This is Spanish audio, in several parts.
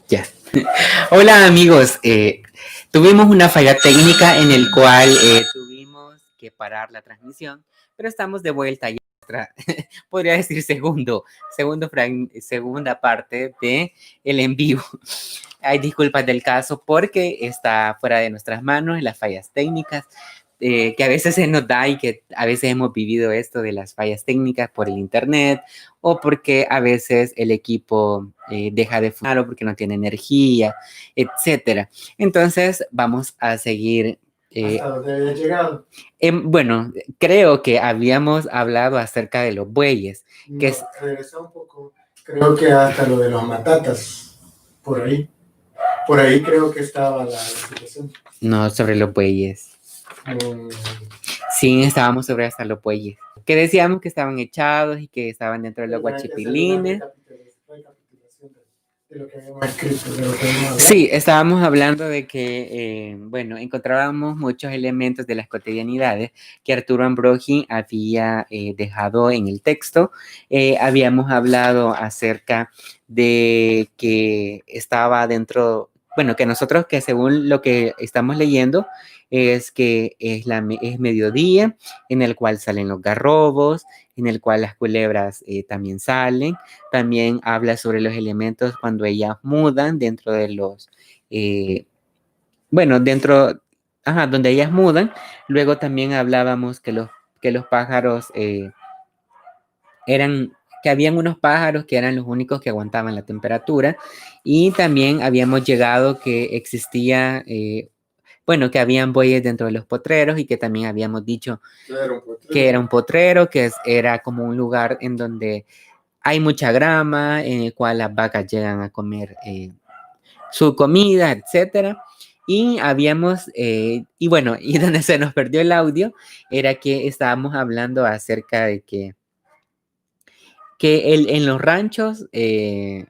Ya. Hola amigos, tuvimos una falla técnica en el cual tuvimos que parar la transmisión, pero estamos de vuelta ya. Podría decir segunda parte de el en vivo. Hay disculpas del caso porque está fuera de nuestras manos las fallas técnicas. Que a veces se nos da y que a veces hemos vivido esto de las fallas técnicas por el internet o porque a veces el equipo deja de funcionar o porque no tiene energía, etcétera. Entonces vamos a seguir. ¿Hasta dónde había llegado? Bueno, creo que habíamos hablado acerca de los bueyes. No, que regresa un poco. Creo que hasta lo de los matatas, por ahí. Por ahí creo que estaba la situación. No, sobre los bueyes. Sí, estábamos sobre hasta los bueyes. Que decíamos que estaban echados y que estaban dentro de los guachipilines. Sí, estábamos hablando de que, bueno, encontrábamos muchos elementos de las cotidianidades que Arturo Ambrogi había dejado en el texto. Habíamos hablado acerca de que estaba dentro, bueno, que nosotros que según lo que estamos leyendo es que es mediodía, en el cual salen los garrobos, en el cual las culebras también salen. También habla sobre los elementos cuando ellas mudan dentro de los, donde ellas mudan. Luego también hablábamos que los pájaros que habían unos pájaros que eran los únicos que aguantaban la temperatura, y también habíamos llegado que existía, que habían bueyes dentro de los potreros y que también habíamos dicho que era un potrero, que era como un lugar en donde hay mucha grama, en el cual las vacas llegan a comer su comida, etcétera. Y habíamos, y donde se nos perdió el audio, era que estábamos hablando acerca de que en los ranchos, les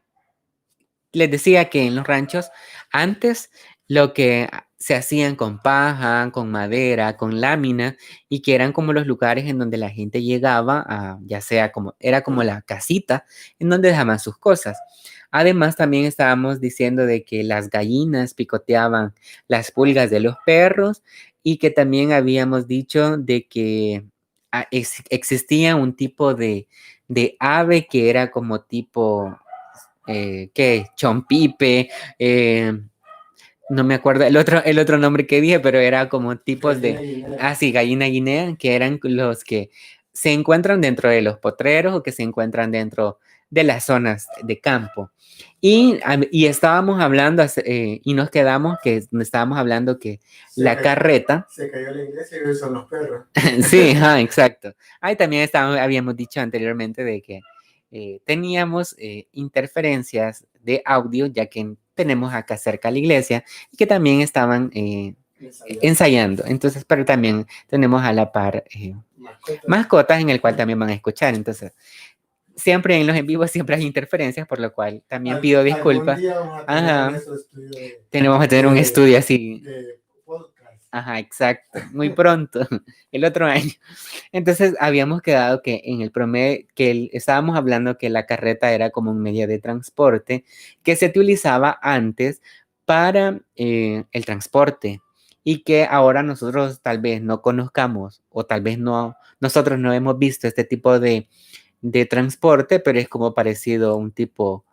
decía que en los ranchos antes lo que se hacían con paja, con madera, con lámina, y que eran como los lugares en donde la gente llegaba, ya sea era como la casita en donde dejaban sus cosas. Además, también estábamos diciendo de que las gallinas picoteaban las pulgas de los perros y que también habíamos dicho de que existía un tipo de ave que era como tipo, chompipe, no me acuerdo el otro nombre que dije, pero era como tipos gallina guinea, que eran los que se encuentran dentro de los potreros o que se encuentran dentro de las zonas de campo. Y estábamos hablando, y nos quedamos que estábamos hablando que la carreta... Se cayó la iglesia y hoy son los perros. Sí, exacto. Ahí también habíamos dicho anteriormente de que teníamos interferencias de audio, ya que tenemos acá cerca la iglesia, y que también estaban ensayando. Entonces, pero también tenemos a la par mascotas en el cual también van a escuchar. Entonces, siempre en los en vivos siempre hay interferencias, por lo cual también pido disculpas. Tenemos que tener un estudio así. Ajá, exacto, muy pronto, el otro año. Entonces habíamos quedado que en el promedio, estábamos hablando que la carreta era como un medio de transporte que se utilizaba antes para el transporte, y que ahora nosotros tal vez no conozcamos o tal vez nosotros no hemos visto este tipo de transporte, pero es como parecido a un tipo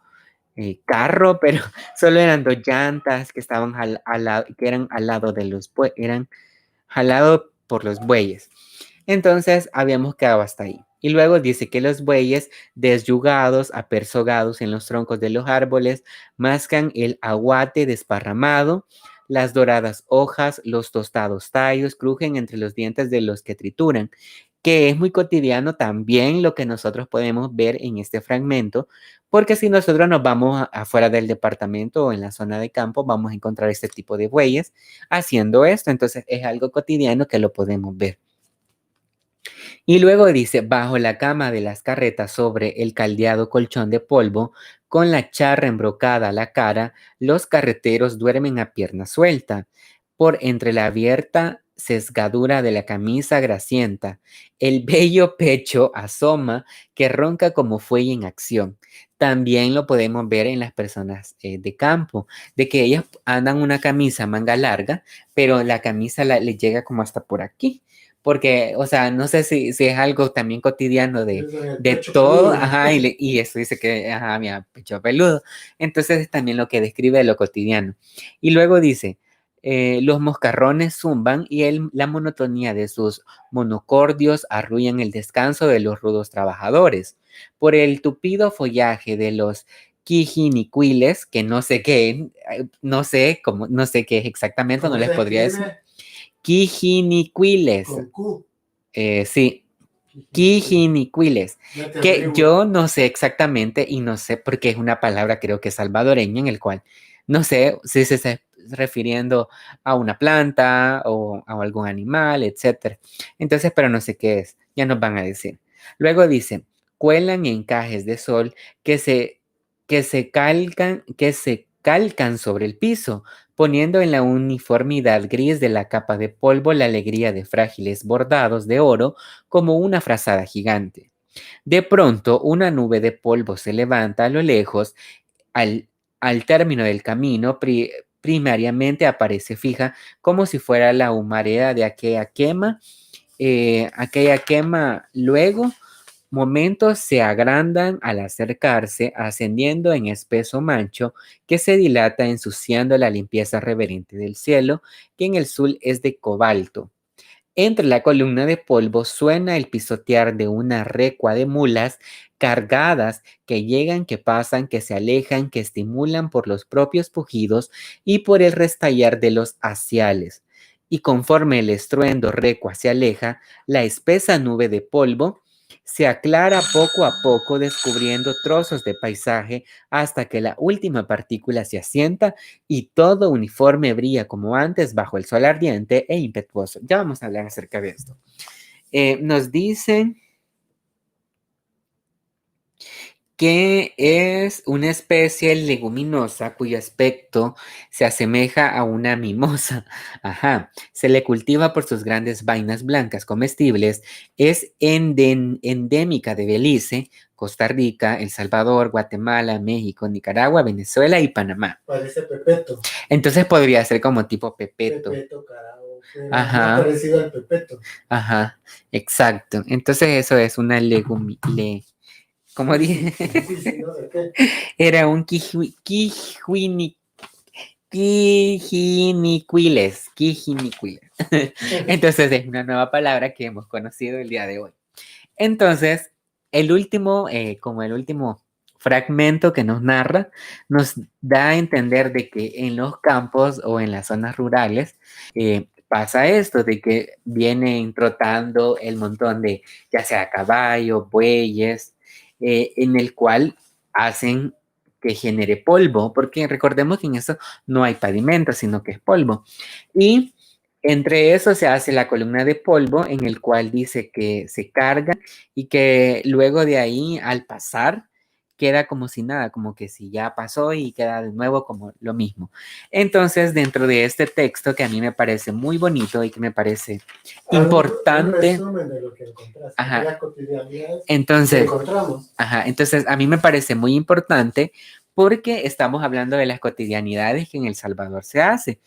carro, pero solo eran dos llantas que estaban que eran al lado de eran jalados por los bueyes. Entonces habíamos quedado hasta ahí. Y luego dice que los bueyes desyugados, apersogados en los troncos de los árboles, mascan el aguate desparramado, las doradas hojas, los tostados tallos, crujen entre los dientes de los que trituran, que es muy cotidiano también lo que nosotros podemos ver en este fragmento, porque si nosotros nos vamos afuera del departamento o en la zona de campo, vamos a encontrar este tipo de bueyes haciendo esto. Entonces es algo cotidiano que lo podemos ver. Y luego dice, bajo la cama de las carretas, sobre el caldeado colchón de polvo, con la charra embrocada a la cara, los carreteros duermen a pierna suelta. Por entre la abierta sesgadura de la camisa grasienta, el bello pecho asoma que ronca como fuelle en acción. También lo podemos ver en las personas de campo, de que ellas andan una camisa manga larga, pero la camisa le llega como hasta por aquí. Porque, o sea, no sé si es algo también cotidiano de todo, peludo. ajá, y eso dice que, ajá, mira, pecho peludo. Entonces es también lo que describe lo cotidiano. Y luego dice, los moscarrones zumban y la monotonía de sus monocordios arrullan el descanso de los rudos trabajadores. Por el tupido follaje de los quijinicuiles, que no sé qué, no sé cómo, no sé qué es exactamente, no les podría decir. Quijinicuiles. Con Q. Sí, quijinicuiles, que yo no sé exactamente y no sé porque es una palabra creo que salvadoreña en el cual no sé si se está refiriendo a una planta o a algún animal, etcétera. Entonces, pero no sé qué es, ya nos van a decir. Luego dice, cuelan encajes de sol que se calcan sobre el piso, poniendo en la uniformidad gris de la capa de polvo la alegría de frágiles bordados de oro como una frazada gigante. De pronto, una nube de polvo se levanta a lo lejos, al, al término del camino, primariamente aparece fija, como si fuera la humareda de aquella quema luego momentos se agrandan al acercarse, ascendiendo en espeso mancho que se dilata ensuciando la limpieza reverente del cielo, que en el sur es de cobalto. Entre la columna de polvo suena el pisotear de una recua de mulas cargadas que llegan, que pasan, que se alejan, que estimulan por los propios pujidos y por el restallar de los haciales. Y conforme el estruendo recua se aleja, la espesa nube de polvo se aclara poco a poco, descubriendo trozos de paisaje hasta que la última partícula se asienta y todo uniforme brilla como antes bajo el sol ardiente e impetuoso. Ya vamos a hablar acerca de esto. Nos dicen que es una especie leguminosa cuyo aspecto se asemeja a una mimosa. Ajá. Se le cultiva por sus grandes vainas blancas comestibles. Es endémica de Belice, Costa Rica, El Salvador, Guatemala, México, Nicaragua, Venezuela y Panamá. Parece pepeto. Entonces podría ser como tipo pepeto. Pepeto, carajo. Ajá. Más parecido al pepeto. Ajá, exacto. Entonces eso es una como dije, Sí, ¿no? ¿De qué? era un quijinicuiles. Entonces es una nueva palabra que hemos conocido el día de hoy. Entonces, el último fragmento que nos narra, nos da a entender de que en los campos o en las zonas rurales pasa esto, de que vienen trotando el montón de, ya sea caballos, bueyes, en el cual hacen que genere polvo, porque recordemos que en eso no hay pavimento, sino que es polvo. Y entre eso se hace la columna de polvo en el cual dice que se carga y que luego de ahí al pasar queda como si nada, como que si ya pasó y queda de nuevo como lo mismo. Entonces, dentro de este texto que a mí me parece muy bonito y que me parece importante. Un resumen de lo que encontraste. Ajá. Las cotidianidades Entonces, que encontramos. Ajá, entonces a mí me parece muy importante porque estamos hablando de las cotidianidades que en El Salvador se hace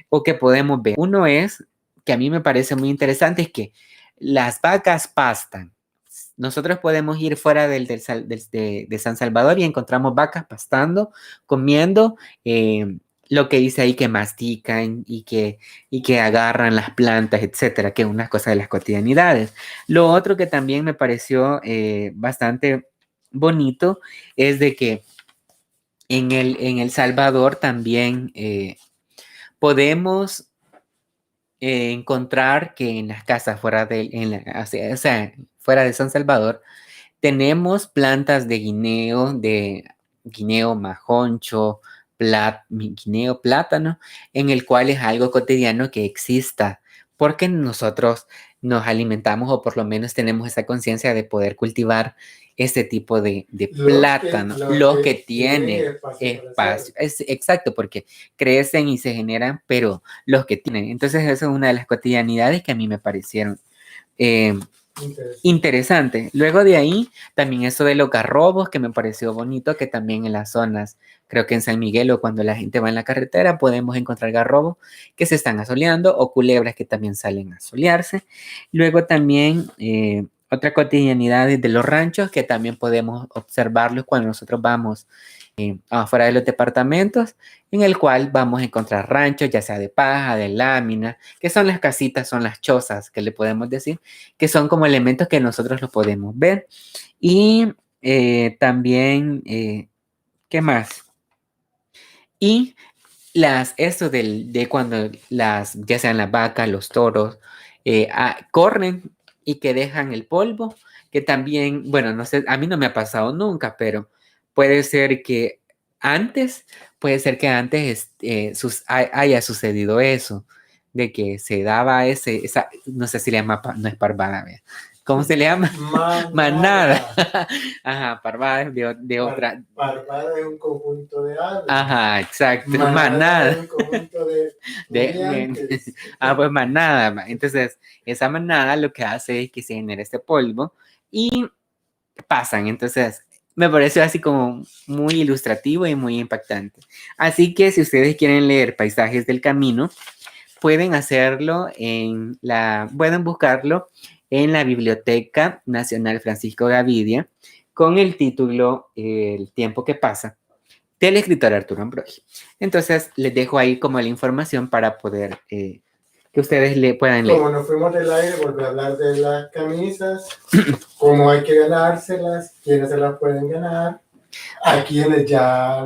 o que podemos ver. Uno es, que a mí me parece muy interesante, es que las vacas pastan. Nosotros podemos ir fuera de San Salvador y encontramos vacas pastando, comiendo, lo que dice ahí que mastican y que agarran las plantas, etcétera, que es una cosa de las cotidianidades. Lo otro que también me pareció bastante bonito es de que en El Salvador también podemos encontrar que en las casas o sea, fuera de San Salvador tenemos plantas de guineo majoncho, guineo plátano, en el cual es algo cotidiano que exista, porque nosotros nos alimentamos o por lo menos tenemos esa conciencia de poder cultivar este tipo de plátano, los que tienen espacio. Exacto, porque crecen y se generan, pero los que tienen. Entonces, eso es una de las cotidianidades que a mí me parecieron interesante. Luego de ahí, también eso de los garrobos, que me pareció bonito, que también en las zonas, creo que en San Miguel o cuando la gente va en la carretera, podemos encontrar garrobos que se están asoleando o culebras que también salen a solearse. Luego también otra cotidianidad de los ranchos que también podemos observarlos cuando nosotros vamos afuera de los departamentos, en el cual vamos a encontrar ranchos, ya sea de paja, de lámina, que son las casitas, son las chozas, que le podemos decir, que son como elementos que nosotros los podemos ver. Y también, ¿qué más? Y eso de cuando ya sean las vacas, los toros, corren y que dejan el polvo, que también, bueno, no sé, a mí no me ha pasado nunca, pero puede ser que antes haya sucedido eso, de que se daba no sé si le llama, no es parvada, ¿verdad? ¿Cómo se le llama? Manada. Ajá, parvada de otra. Parvada es un conjunto de aves. Ajá, exacto. Manada es un conjunto de pues manada. Entonces, esa manada lo que hace es que se genera este polvo y pasan. Entonces, me pareció así como muy ilustrativo y muy impactante. Así que si ustedes quieren leer Paisajes del Camino, pueden hacerlo pueden buscarlo en la Biblioteca Nacional Francisco Gavidia con el título El tiempo que pasa, del escritor Arturo Ambrogi. Entonces, les dejo ahí como la información para poder que ustedes le puedan leer. Como nos fuimos del aire, volví a hablar de las camisas, cómo hay que ganárselas, quiénes se las pueden ganar, a quienes ya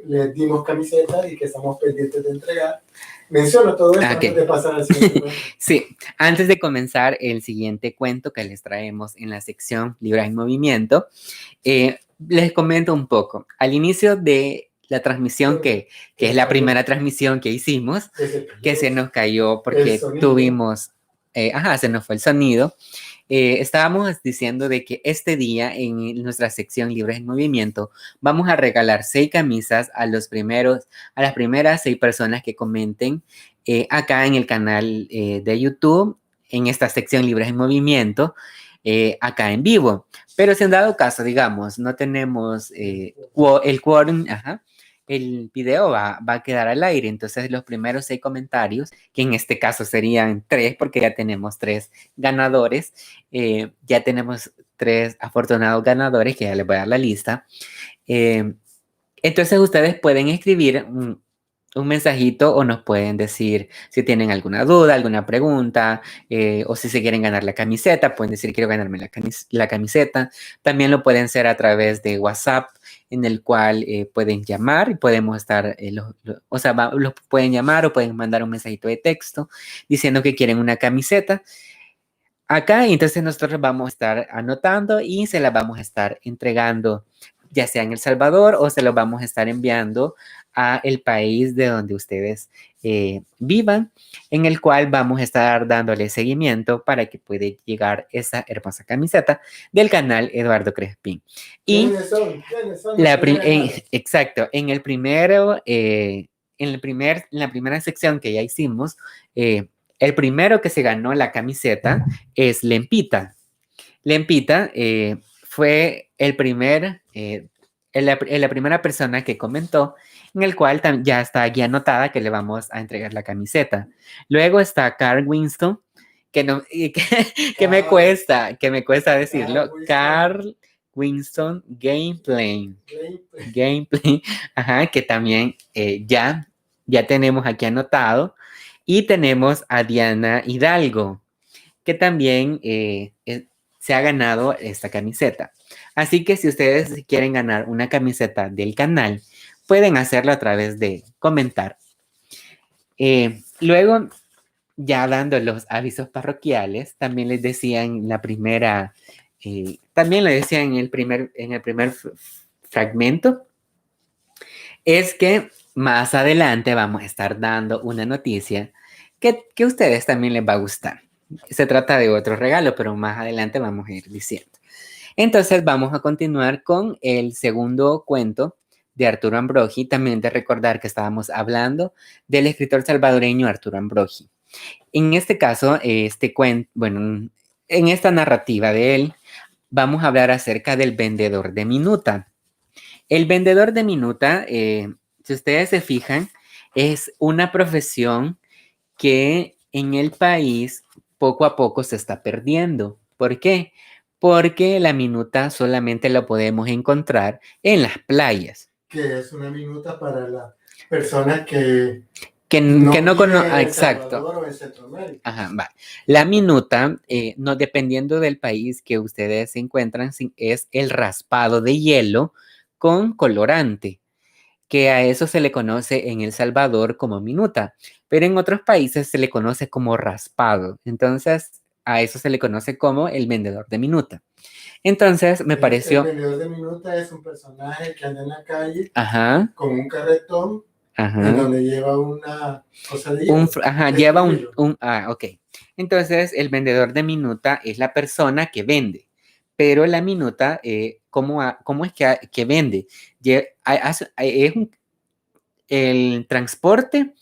les dimos camisetas y que estamos pendientes de entregar. Menciono todo esto antes de pasar al siguiente cuento. Sí, antes de comenzar el siguiente cuento que les traemos en la sección Libros en Movimiento, les comento un poco. Al inicio de la transmisión, que es la primera transmisión que hicimos, que se nos cayó porque tuvimos, se nos fue el sonido. Estábamos diciendo de que este día en nuestra sección Libros en Movimiento vamos a regalar 6 camisas a las primeras 6 personas que comenten acá en el canal de YouTube, en esta sección Libros en Movimiento, acá en vivo. Pero si han dado caso, digamos, no tenemos el quórum, el video va a quedar al aire. Entonces, los primeros 6 comentarios, que en este caso serían 3, porque ya tenemos 3 ganadores, ya tenemos 3 afortunados ganadores, que ya les voy a dar la lista. Entonces, ustedes pueden escribir un mensajito o nos pueden decir si tienen alguna duda, alguna pregunta, o si se quieren ganar la camiseta, pueden decir quiero ganarme la camiseta. También lo pueden hacer a través de WhatsApp, en el cual pueden llamar y podemos estar, los pueden llamar o pueden mandar un mensajito de texto diciendo que quieren una camiseta acá, y entonces nosotros vamos a estar anotando y se la vamos a estar entregando, ya sea en El Salvador o se lo vamos a estar enviando a el país de donde ustedes vivan, en el cual vamos a estar dándole seguimiento para que pueda llegar esa hermosa camiseta del canal Eduardo Crespin. Y ¿Quiénes son? exacto, en la primera sección que ya hicimos, el primero que se ganó la camiseta es Lempita. Lempita fue la primera persona que comentó, en el cual ya está aquí anotada que le vamos a entregar la camiseta. Luego está Carl Winston, que me cuesta decirlo. Carl Winston Gameplay, que también ya tenemos aquí anotado. Y tenemos a Diana Hidalgo, que también se ha ganado esta camiseta. Así que si ustedes quieren ganar una camiseta del canal, pueden hacerlo a través de comentar. Luego, ya dando los avisos parroquiales, también les decía en la primera, también le decía en el primer fragmento, es que más adelante vamos a estar dando una noticia que a ustedes también les va a gustar. Se trata de otro regalo, pero más adelante vamos a ir diciendo. Entonces vamos a continuar con el segundo cuento de Arturo Ambrogi, también de recordar que estábamos hablando del escritor salvadoreño Arturo Ambrogi. En este caso, este cuento, bueno, en esta narrativa de él, vamos a hablar acerca del vendedor de minuta. El vendedor de minuta, si ustedes se fijan, es una profesión que en el país poco a poco se está perdiendo. ¿Por qué? Porque la minuta solamente la podemos encontrar en las playas. Que es una minuta para la persona que no conoce. Exacto. O en Ajá, va. La minuta, no, dependiendo del país que ustedes se encuentran, es el raspado de hielo con colorante, que a eso se le conoce en El Salvador como minuta, pero en otros países se le conoce como raspado. Entonces, a eso se le conoce como el vendedor de minuta. Entonces, me pareció... El vendedor de minuta es un personaje que anda en la calle Ajá. con un carretón. Ajá. En donde lleva una cosa de hielo. Lleva ok. Entonces, el vendedor de minuta es la persona que vende, pero la minuta, ¿cómo es que vende? El transporte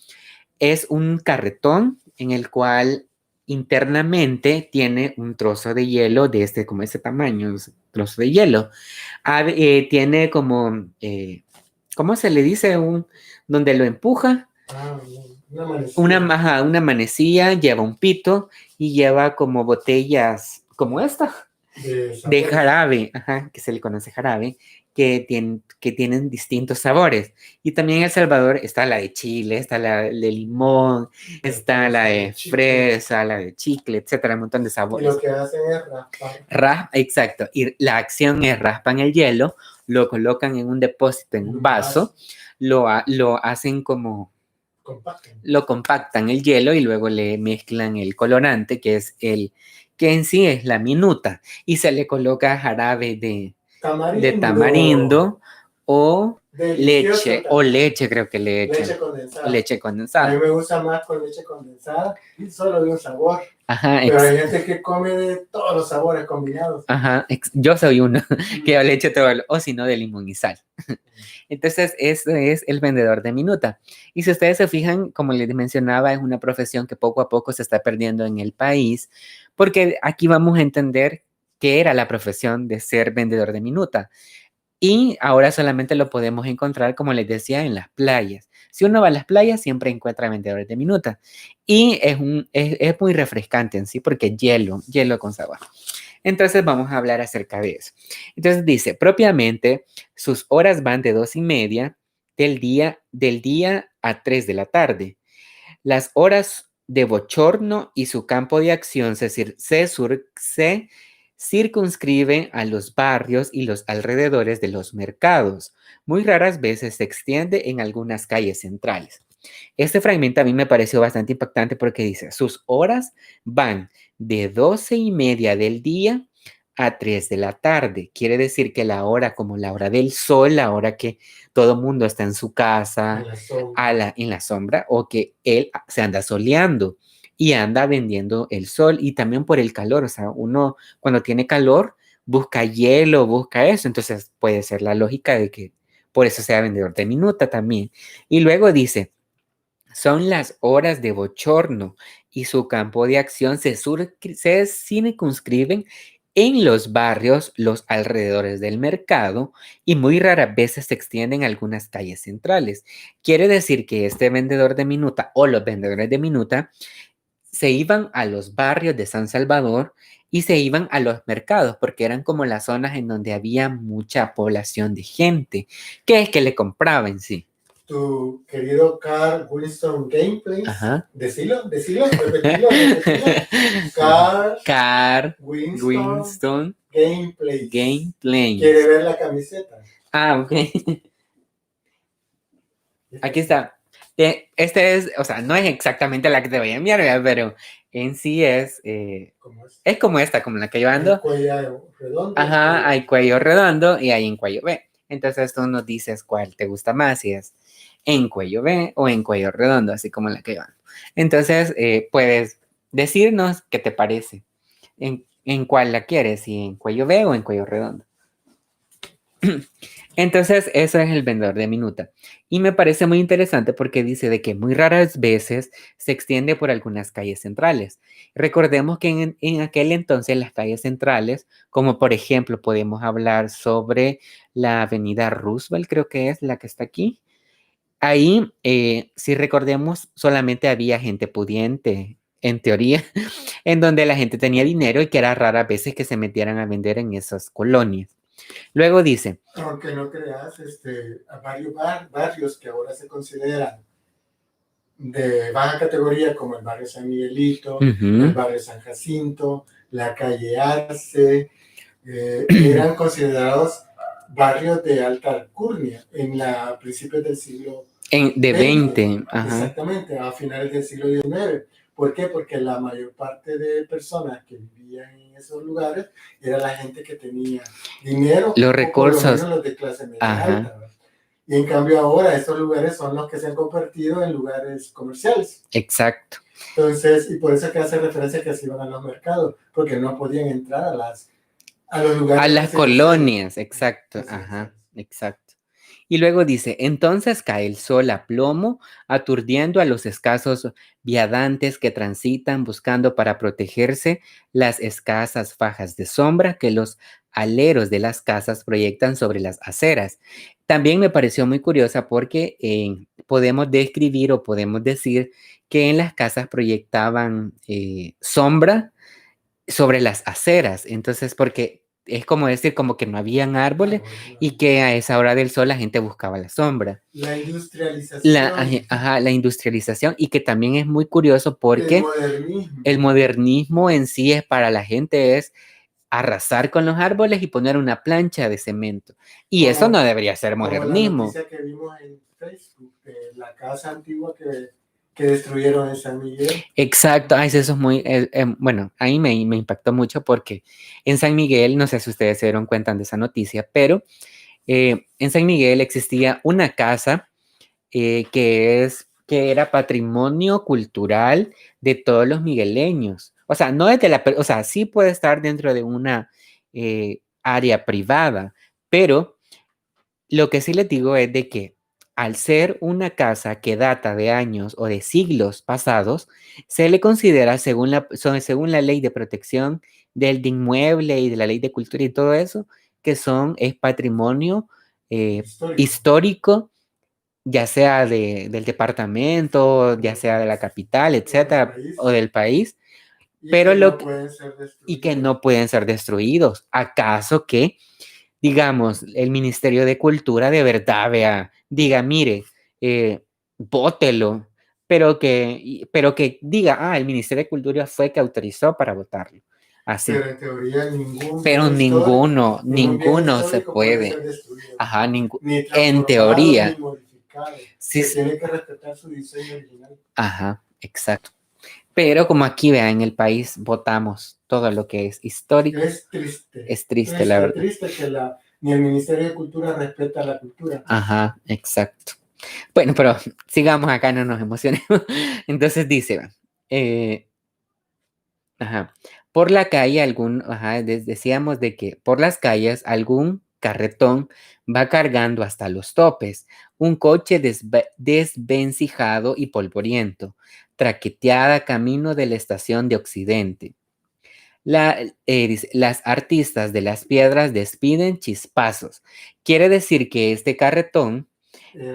es un carretón en el cual internamente tiene un trozo de hielo de como este tamaño, trozo de hielo. Tiene como, ¿cómo se le dice? Donde lo empuja. Una manecilla, lleva un pito y lleva como botellas como esta de jarabe, que se le conoce jarabe, que tienen distintos sabores. Y también en El Salvador está la de chile, está la de limón, está la de fresa, la de chicle, etcétera, un montón de sabores. Y lo que hacen es raspar. Exacto. Y la acción es raspan el hielo, lo colocan en un depósito, en un vaso, lo hacen como... Lo compactan el hielo y luego le mezclan el colorante, que en sí es la minuta, y se le coloca jarabe de tamarindo o leche, creo que leche condensada. A mí me gusta más con leche condensada y solo de un sabor. Ajá, pero hay gente que come de todos los sabores combinados. Ajá, yo soy uno que le echo todo, o si no, de limón y sal. Entonces, eso es el vendedor de minuta. Y si ustedes se fijan, como les mencionaba, es una profesión que poco a poco se está perdiendo en el país, porque aquí vamos a entender qué era la profesión de ser vendedor de minuta. Y ahora solamente lo podemos encontrar, como les decía, en las playas. Si uno va a las playas, siempre encuentra vendedores de minuta. Y es muy refrescante en sí, porque hielo con sabor. Entonces vamos a hablar acerca de eso. Entonces dice, propiamente, sus horas van de 2:30 del día a 3 de la tarde. Las horas de bochorno y su campo de acción se circunscribe a los barrios y los alrededores de los mercados. Muy raras veces se extiende en algunas calles centrales. Este fragmento a mí me pareció bastante impactante porque dice, sus horas van de 12:30 del día a 3 de la tarde. Quiere decir que la hora, como la hora del sol, la hora que todo el mundo está en su casa, en la sombra, o que él se anda soleando y anda vendiendo el sol, y también por el calor. O sea, uno cuando tiene calor busca hielo, busca eso. Entonces puede ser la lógica de que por eso sea vendedor de minuta también. Y luego dice, son las horas de bochorno y su campo de acción se circunscriben en los barrios, los alrededores del mercado, y muy raras veces se extienden a algunas calles centrales. Quiere decir que este vendedor de minuta o los vendedores de minuta se iban a los barrios de San Salvador y se iban a los mercados, porque eran como las zonas en donde había mucha población de gente, que es que le compraba en sí. Tu querido Carl Winston Gameplays. Ajá. Decilo, repetilo. Carl Winston Gameplays. ¿Quiere ver la camiseta? Ok. Aquí está. Este es, o sea, no es exactamente la que te voy a enviar, pero en sí es... es como esta, como la que yo ando. El cuello redondo. Ajá, hay cuello redondo y hay en cuello B. Entonces tú nos dices cuál te gusta más, si es en cuello B o en cuello redondo, así como la que yo ando. Entonces puedes decirnos qué te parece. ¿En cuál la quieres? ¿Si en cuello V o en cuello redondo? Entonces, eso es el vendedor de minuta. Y me parece muy interesante porque dice de que muy raras veces se extiende por algunas calles centrales. Recordemos que en aquel entonces las calles centrales, como por ejemplo podemos hablar sobre la avenida Roosevelt, creo que es la que está aquí. Ahí, si recordemos, solamente había gente pudiente, en teoría, en donde la gente tenía dinero y que era raras veces que se metieran a vender en esas colonias. Luego dice, aunque no creas, a varios barrios que ahora se consideran de baja categoría, como el barrio San Miguelito, el barrio San Jacinto, la calle Arce, eran considerados barrios de alta alcurnia a principios del siglo de 20. Exactamente, a finales del siglo XIX. ¿Por qué? Porque la mayor parte de personas que vivían en esos lugares era la gente que tenía dinero, los recursos, o por lo menos los de clase media alta. ¿Verdad? Y en cambio ahora estos lugares son los que se han convertido en lugares comerciales. Exacto. Entonces, y por eso es que hace referencia que se iban a los mercados, porque no podían entrar a los lugares. A las colonias, exacto. Ajá, exacto. Y luego dice, entonces cae el sol a plomo, aturdiendo a los escasos viandantes que transitan buscando para protegerse las escasas fajas de sombra que los aleros de las casas proyectan sobre las aceras. También me pareció muy curiosa porque podemos describir o podemos decir que en las casas proyectaban sombra sobre las aceras. Entonces, porque es como decir, como que no habían árboles y que a esa hora del sol la gente buscaba la sombra. La industrialización. La industrialización, y que también es muy curioso porque el modernismo en sí es para la gente es arrasar con los árboles y poner una plancha de cemento. Y eso no debería ser modernismo. La noticia que vimos en Facebook de la casa antigua que destruyeron en San Miguel. Exacto, eso es muy, bueno, ahí me impactó mucho porque en San Miguel, no sé si ustedes se dieron cuenta de esa noticia, pero en San Miguel existía una casa que era patrimonio cultural de todos los migueleños. O sea, no es o sea, sí puede estar dentro de una área privada, pero lo que sí les digo es de que al ser una casa que data de años o de siglos pasados, se le considera, según la ley de protección del inmueble y de la ley de cultura y todo eso, que es patrimonio histórico, ya sea del departamento, ya sea de la capital, etcétera, o del país, pero que no pueden ser destruidos. ¿Acaso que, digamos, el Ministerio de Cultura de verdad diga, mire, bótelo, pero que diga, el Ministerio de Cultura fue que autorizó para votarlo? Así. Pero en teoría ninguno se puede. Ajá, en teoría. Sí, se tiene que respetar su diseño original. Ajá, exacto. Pero como aquí, vean, en el país votamos todo lo que es histórico. Es triste. Es triste, la verdad. Es triste que ni el Ministerio de Cultura respeta la cultura. Ajá, exacto. Bueno, pero sigamos acá, no nos emocionemos. Entonces dice, por la calle decíamos de que por las calles algún carretón va cargando hasta los topes, un coche desvencijado y polvoriento, traqueteada camino de la estación de Occidente. Las artistas de las piedras despiden chispazos. Quiere decir que este carretón,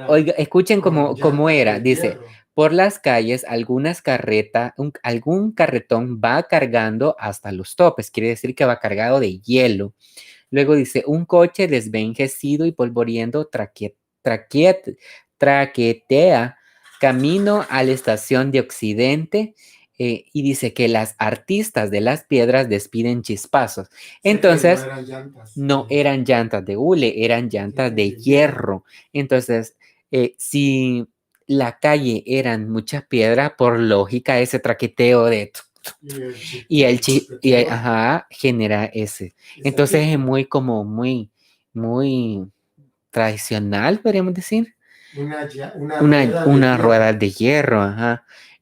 oiga, escuchen cómo era, dice, por las calles algún carretón va cargando hasta los topes, quiere decir que va cargado de hielo. Luego dice, un coche desvenjecido y polvoriento traquetea camino a la estación de Occidente. Y dice que las artistas de las piedras despiden chispazos. Entonces, no eran llantas de hule, eran llantas de hierro. Entonces, si la calle eran muchas piedras, por lógica, ese traqueteo de... genera ese. Entonces es muy tradicional, podríamos decir. Una rueda de hierro,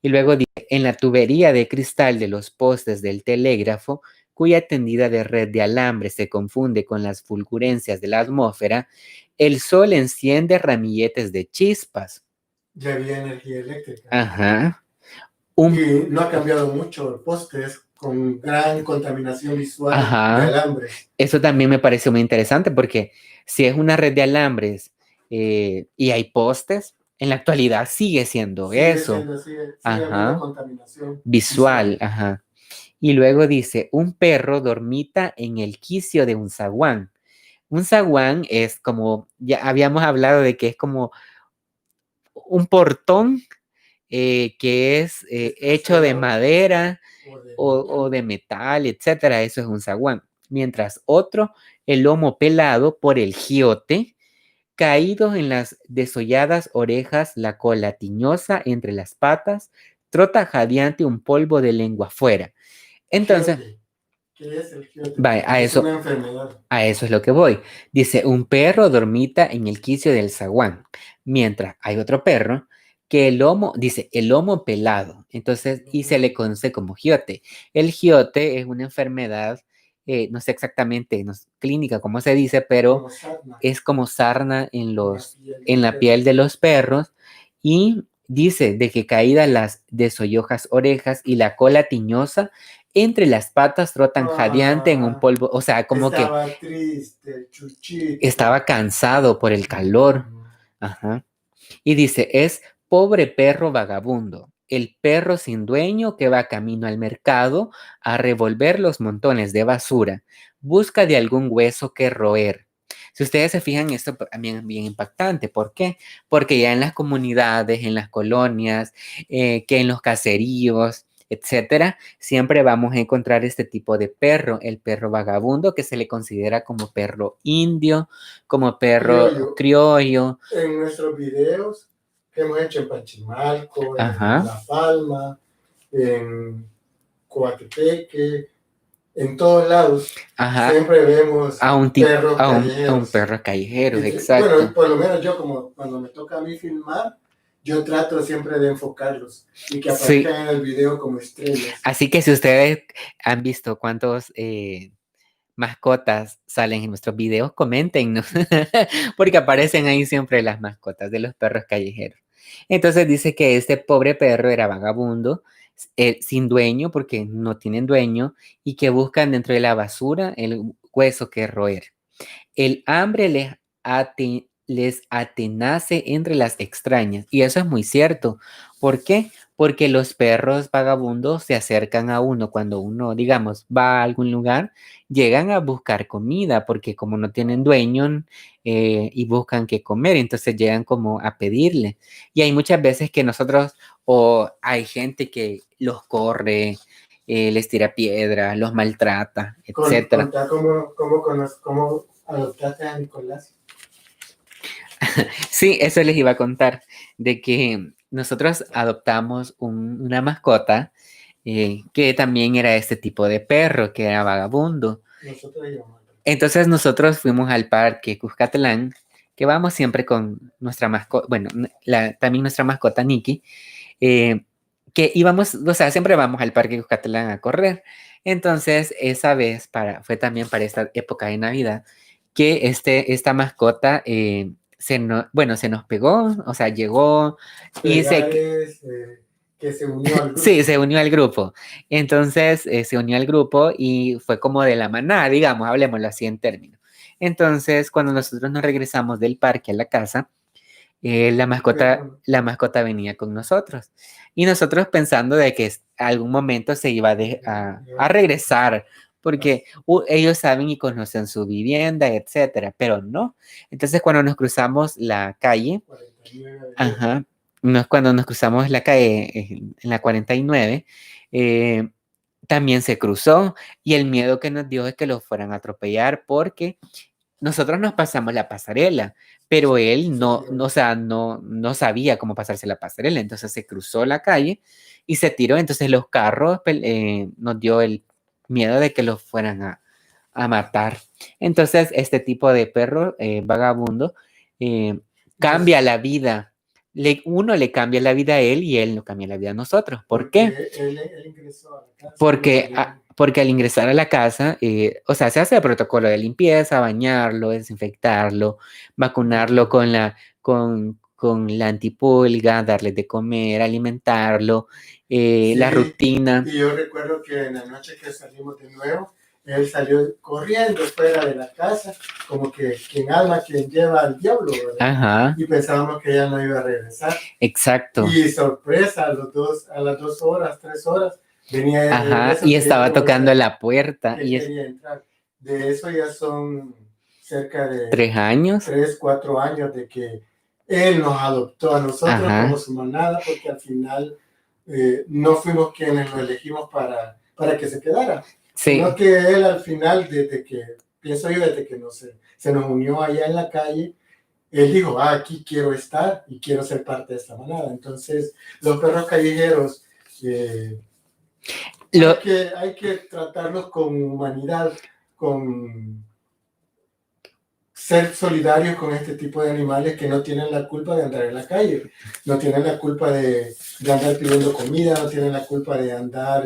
Y luego dice, en la tubería de cristal de los postes del telégrafo cuya tendida de red de alambre se confunde con las fulgurencias de la atmósfera, el sol enciende ramilletes de chispas. Ya había energía eléctrica. Ajá. Y no ha cambiado mucho, postes con gran contaminación visual de alambres. Eso también me pareció muy interesante porque si es una red de alambres y hay postes, en la actualidad sigue siendo eso. Sigue habiendo contaminación visual. Ajá. Y luego dice, un perro dormita en el quicio de un zaguán. Un zaguán es como, ya habíamos hablado de que es como un portón que es hecho de madera o de metal, etcétera. Eso es un zaguán. Mientras otro, el lomo pelado por el giote, caídos en las desolladas orejas, la cola tiñosa entre las patas, trota jadeante un polvo de lengua afuera. Entonces, ¿qué es el giote? Es una enfermedad. A eso es lo que voy. Dice, un perro dormita en el quicio del zaguán, mientras hay otro perro que el lomo pelado, entonces, y se le conoce como giote. El giote es una enfermedad, no sé exactamente, no sé, clínica, como se dice, pero es como sarna en la piel de los perros, y dice de que caídas las desollojas orejas y la cola tiñosa, entre las patas trotan jadeante en un polvo, o sea, como estaba triste, chuchito. Estaba cansado por el calor. Ajá. Y dice, es pobre perro vagabundo, el perro sin dueño que va camino al mercado a revolver los montones de basura, busca de algún hueso que roer. Si ustedes se fijan, esto también es bien impactante. ¿Por qué? Porque ya en las comunidades, en las colonias, que en los caseríos, etcétera, siempre vamos a encontrar este tipo de perro, el perro vagabundo, que se le considera como perro indio, como perro criollo. En nuestros videos que hemos hecho en Panchimalco, en La Palma, en Coatepeque, en todos lados, siempre vemos a un perro callejero, exacto. Bueno, por lo menos yo, como cuando me toca a mí filmar, yo trato siempre de enfocarlos y que aparezcan en el video como estrellas. Así que si ustedes han visto cuántos mascotas salen en nuestros videos, coméntenos, porque aparecen ahí siempre las mascotas de los perros callejeros. Entonces dice que este pobre perro era vagabundo, sin dueño, porque no tienen dueño, y que buscan dentro de la basura el hueso que roer. El hambre les atenace entre las extrañas. Y eso es muy cierto. ¿Por qué? Porque los perros vagabundos se acercan a uno cuando uno, digamos, va a algún lugar, llegan a buscar comida, porque como no tienen dueño y buscan qué comer, entonces llegan como a pedirle. Y hay muchas veces que nosotros, o hay gente que los corre, les tira piedra, los maltrata, etc. ¿Cómo adoptaste a Nicolás? Sí, eso les iba a contar, de que nosotros adoptamos una mascota que también era este tipo de perro, que era vagabundo. Entonces nosotros fuimos al parque Cuscatlán, que vamos siempre con nuestra mascota, bueno, también nuestra mascota Nikki, que íbamos, o sea, siempre vamos al parque Cuscatlán a correr. Entonces, esa vez fue también para esta época de Navidad, que esta mascota se nos pegó, o sea, llegó y que se unió al grupo. Sí, se unió al grupo. Entonces, se unió al grupo y fue como de la manada, digamos, hablemoslo así en términos. Entonces, cuando nosotros nos regresamos del parque a la casa, la mascota venía con nosotros. Y nosotros pensando de que algún momento se iba a regresar, porque ellos saben y conocen su vivienda, etcétera, pero no. Entonces, cuando nos cruzamos la calle, cuando nos cruzamos la calle en la 49, también se cruzó, y el miedo que nos dio es que lo fueran a atropellar, porque nosotros nos pasamos la pasarela, pero él no sabía cómo pasarse la pasarela, entonces se cruzó la calle y se tiró. Entonces los carros nos dio el miedo de que los fueran a matar. Entonces este tipo de perro vagabundo cambia la vida uno le cambia la vida a él y él no cambia la vida a nosotros. ¿Por qué? Él ingresó a la casa. Porque al ingresar a la casa, o sea, se hace el protocolo de limpieza, bañarlo, desinfectarlo, vacunarlo con la antipulga, darle de comer, alimentarlo, Sí, la rutina. Y yo recuerdo que en la noche que salimos de nuevo, él salió corriendo fuera de la casa, como que quien lleva al diablo, ¿verdad? Ajá. Y pensábamos que ya no iba a regresar. Exacto. Y sorpresa, a las 2 horas, 3 horas, venía de regreso. Y estaba tocando la puerta. Y quería entrar. De eso ya son cerca de 3 años. 3, 4 años de que él nos adoptó a nosotros como su manada, porque al final no fuimos quienes lo elegimos para que se quedara. Sí. Sino que él al final, desde que se nos unió allá en la calle, él dijo, aquí quiero estar y quiero ser parte de esta manada. Entonces, los perros callejeros hay que tratarlos con humanidad, con ser solidarios con este tipo de animales que no tienen la culpa de andar en la calle, no tienen la culpa de andar pidiendo comida, no tienen la culpa de andar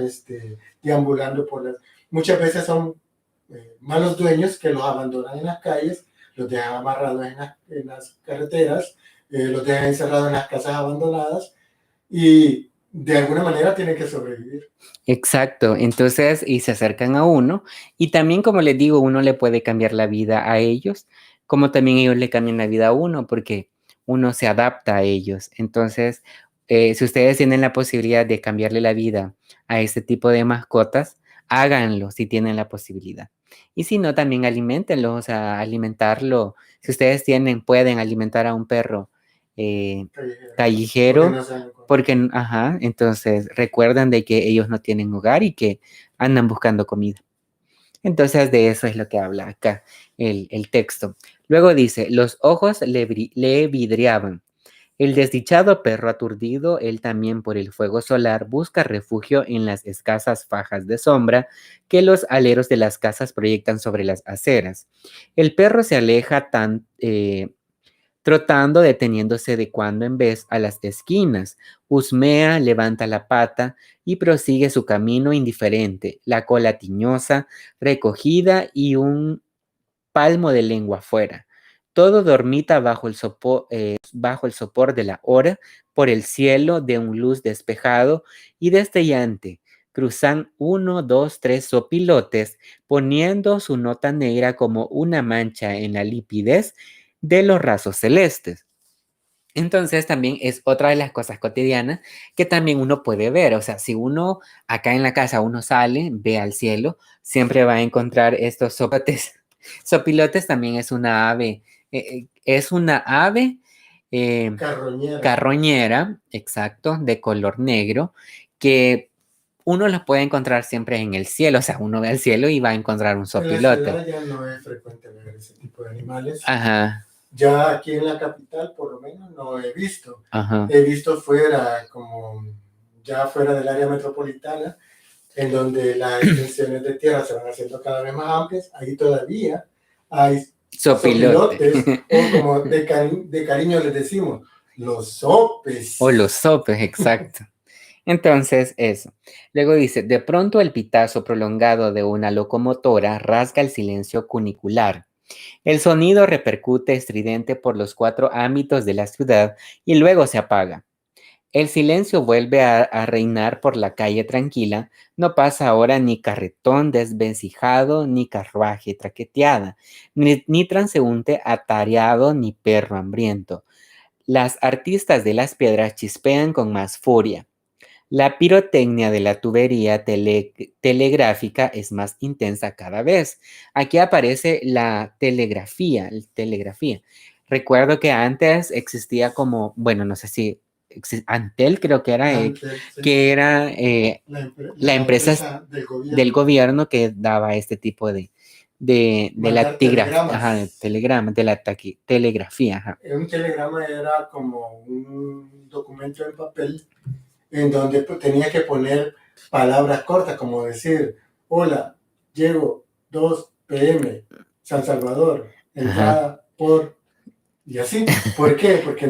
deambulando por las... Muchas veces son malos dueños que los abandonan en las calles, los dejan amarrados en las carreteras, los dejan encerrados en las casas abandonadas y de alguna manera tienen que sobrevivir. Exacto, entonces, y se acercan a uno, y también, como les digo, uno le puede cambiar la vida a ellos, como también ellos le cambian la vida a uno, porque uno se adapta a ellos. Entonces, si ustedes tienen la posibilidad de cambiarle la vida a este tipo de mascotas, háganlo si tienen la posibilidad. Y si no, también aliméntenlo, o sea, alimentarlo. Si ustedes pueden alimentar a un perro callejero, porque entonces recuerdan de que ellos no tienen hogar y que andan buscando comida. Entonces de eso es lo que habla acá el texto. Luego dice, los ojos le vidriaban. El desdichado perro aturdido, él también por el fuego solar, busca refugio en las escasas fajas de sombra que los aleros de las casas proyectan sobre las aceras. El perro se aleja trotando, deteniéndose de cuando en vez a las esquinas. Husmea, levanta la pata y prosigue su camino indiferente, la cola tiñosa, recogida y un palmo de lengua fuera. Todo dormita bajo el sopor de la hora, por el cielo de un luz despejado y destellante. Cruzan 1, 2, 3 sopilotes, poniendo su nota negra como una mancha en la lipidez de los rasos celestes. Entonces también es otra de las cosas cotidianas que también uno puede ver. O sea, si uno acá en la casa uno sale, ve al cielo, siempre va a encontrar estos sopilotes. Sopilotes también es una ave, carroñera, exacto, de color negro, que uno los puede encontrar siempre en el cielo. O sea, uno ve al cielo y va a encontrar un sopilote. En la ciudad ya no es frecuente ver ese tipo de animales. Ajá. Ya aquí en la capital, por lo menos, no he visto. Ajá. He visto ya fuera del área metropolitana, en donde las extensiones de tierra se van haciendo cada vez más amplias. Ahí todavía hay sopilotes, o como de cariño les decimos, los sopes. O los sopes, exacto. Entonces, eso. Luego dice, de pronto el pitazo prolongado de una locomotora rasga el silencio cunicular. El sonido repercute estridente por los 4 ámbitos de la ciudad y luego se apaga. El silencio vuelve a reinar por la calle tranquila. No pasa ahora ni carretón desvencijado, ni carruaje traqueteada, ni transeúnte atareado, ni perro hambriento. Las artistas de las piedras chispean con más furia. La pirotecnia de la tubería telegráfica es más intensa cada vez. Aquí aparece la telegrafía. Recuerdo que antes existía como, bueno, no sé si Antel creo que era, Antel, sí. Que era la empresa del gobierno que daba este tipo de la telegrama, de la telegrafía. Ajá. Un telegrama era como un documento en papel en donde tenía que poner palabras cortas, como decir, hola, llego 2 p.m., San Salvador, entrada por... Y así. ¿Por qué? Porque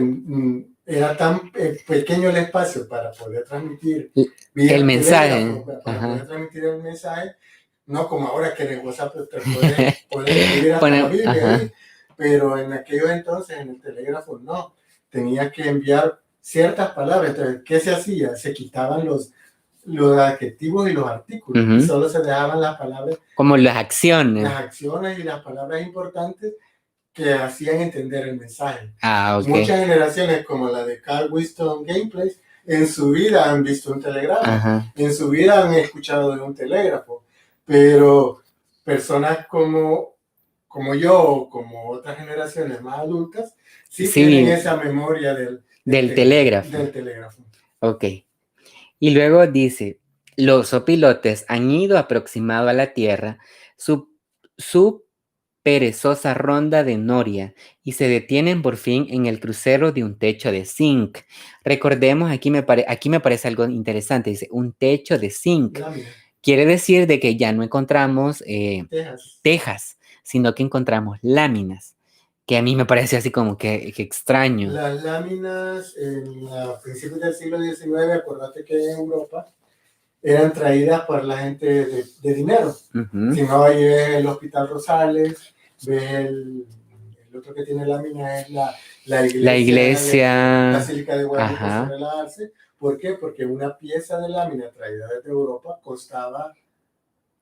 era tan pequeño el espacio para poder transmitir el mensaje. Para poder transmitir el mensaje, no como ahora que en el WhatsApp te puedes escribir hasta la Biblia ahí, pero en aquellos entonces en el telégrafo no, tenía que enviar ciertas palabras. Entonces, ¿qué se hacía? Se quitaban los adjetivos y los artículos, y solo se dejaban las palabras. Como las acciones. Las acciones y las palabras importantes que hacían entender el mensaje. Okay. Muchas generaciones, como la de Carl Winston Gameplays, en su vida han visto un telegrama, en su vida han escuchado de un telégrafo, pero personas como yo, como otras generaciones más adultas, sí tienen esa memoria del telégrafo. Del telégrafo. Ok. Y luego dice, los opilotes han ido aproximado a la Tierra su perezosa ronda de noria y se detienen por fin en el crucero de un techo de zinc. Recordemos, aquí me parece algo interesante, dice, un techo de zinc. Lámina. Quiere decir de que ya no encontramos tejas, sino que encontramos láminas, que a mí me parece así como que extraño. Las láminas a principios del siglo XIX, acordate que en Europa eran traídas por la gente de dinero. Si no, ahí ves el Hospital Rosales, ves el otro que tiene láminas es la iglesia Basílica de Guadalupe sobre la Arce. ¿Por qué? Porque una pieza de lámina traída desde Europa costaba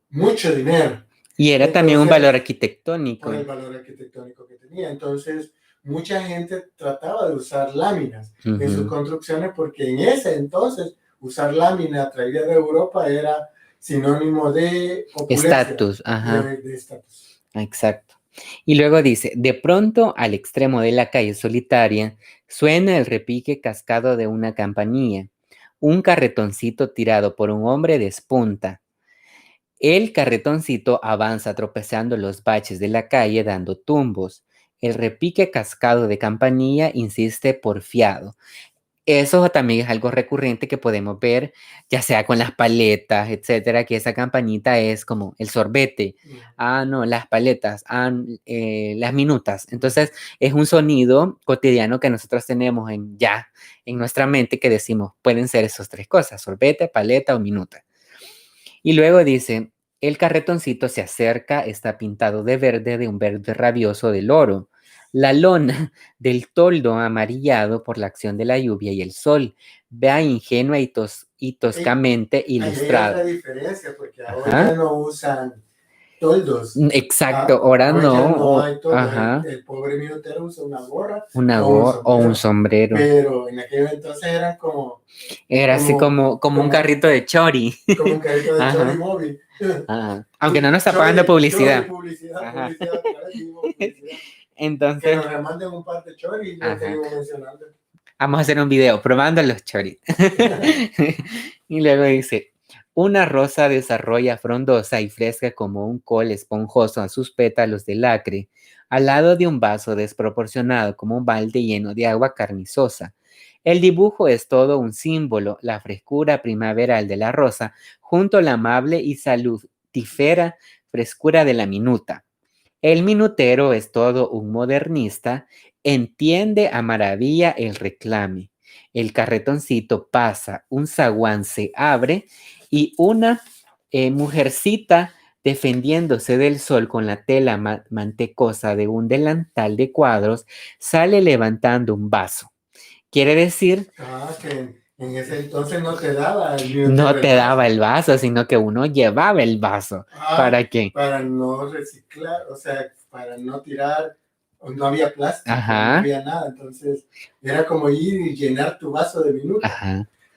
mucho dinero. Y era también un valor arquitectónico. Por el valor arquitectónico que tenía. Entonces, mucha gente trataba de usar láminas en sus construcciones porque en ese entonces usar lámina traída de Europa era sinónimo de estatus. De estatus. Exacto. Y luego dice, de pronto al extremo de la calle solitaria suena el repique cascado de una campanilla. Un carretoncito tirado por un hombre despunta. El carretoncito avanza tropezando los baches de la calle dando tumbos. El repique cascado de campanilla insiste porfiado. Eso también es algo recurrente que podemos ver, ya sea con las paletas, etcétera, que esa campanita es como el sorbete. No, las paletas, las minutas. Entonces, es un sonido cotidiano que nosotros tenemos en nuestra mente que decimos, pueden ser esas tres cosas, sorbete, paleta o minuta. Y luego dice, el carretoncito se acerca, está pintado de verde, de un verde rabioso del oro. La lona del toldo amarillado por la acción de la lluvia y el sol, vea ingenua y toscamente ilustrada. Hay otra diferencia, porque ahora no usan toldos. Exacto, ahora no. Hay toldos. El pobre minutero usa una gorra. O un sombrero. Pero en aquel entonces eran como... Era así como un carrito de chori. Como un carrito de chori móvil. Aunque no nos está pagando publicidad. Publicidad. Entonces, que nos remanden un par de choris y lo seguimos mencionando. Vamos a hacer un video probando los choris. Y luego dice, una rosa desarrolla frondosa y fresca como un col esponjoso a sus pétalos de lacre, al lado de un vaso desproporcionado como un balde lleno de agua carnizosa. El dibujo es todo un símbolo, la frescura primaveral de la rosa, junto a la amable y salutífera frescura de la minuta. El minutero es todo un modernista, entiende a maravilla el reclame. El carretoncito pasa, un zaguán se abre y una mujercita defendiéndose del sol con la tela mantecosa de un delantal de cuadros sale levantando un vaso. Quiere decir... que en ese entonces no te daba el minutero. No te daba el vaso, sino que uno llevaba el vaso. ¿Para qué? Para no reciclar, o sea, para no tirar, no había plástico, no había nada. Entonces, era como ir y llenar tu vaso de minutos.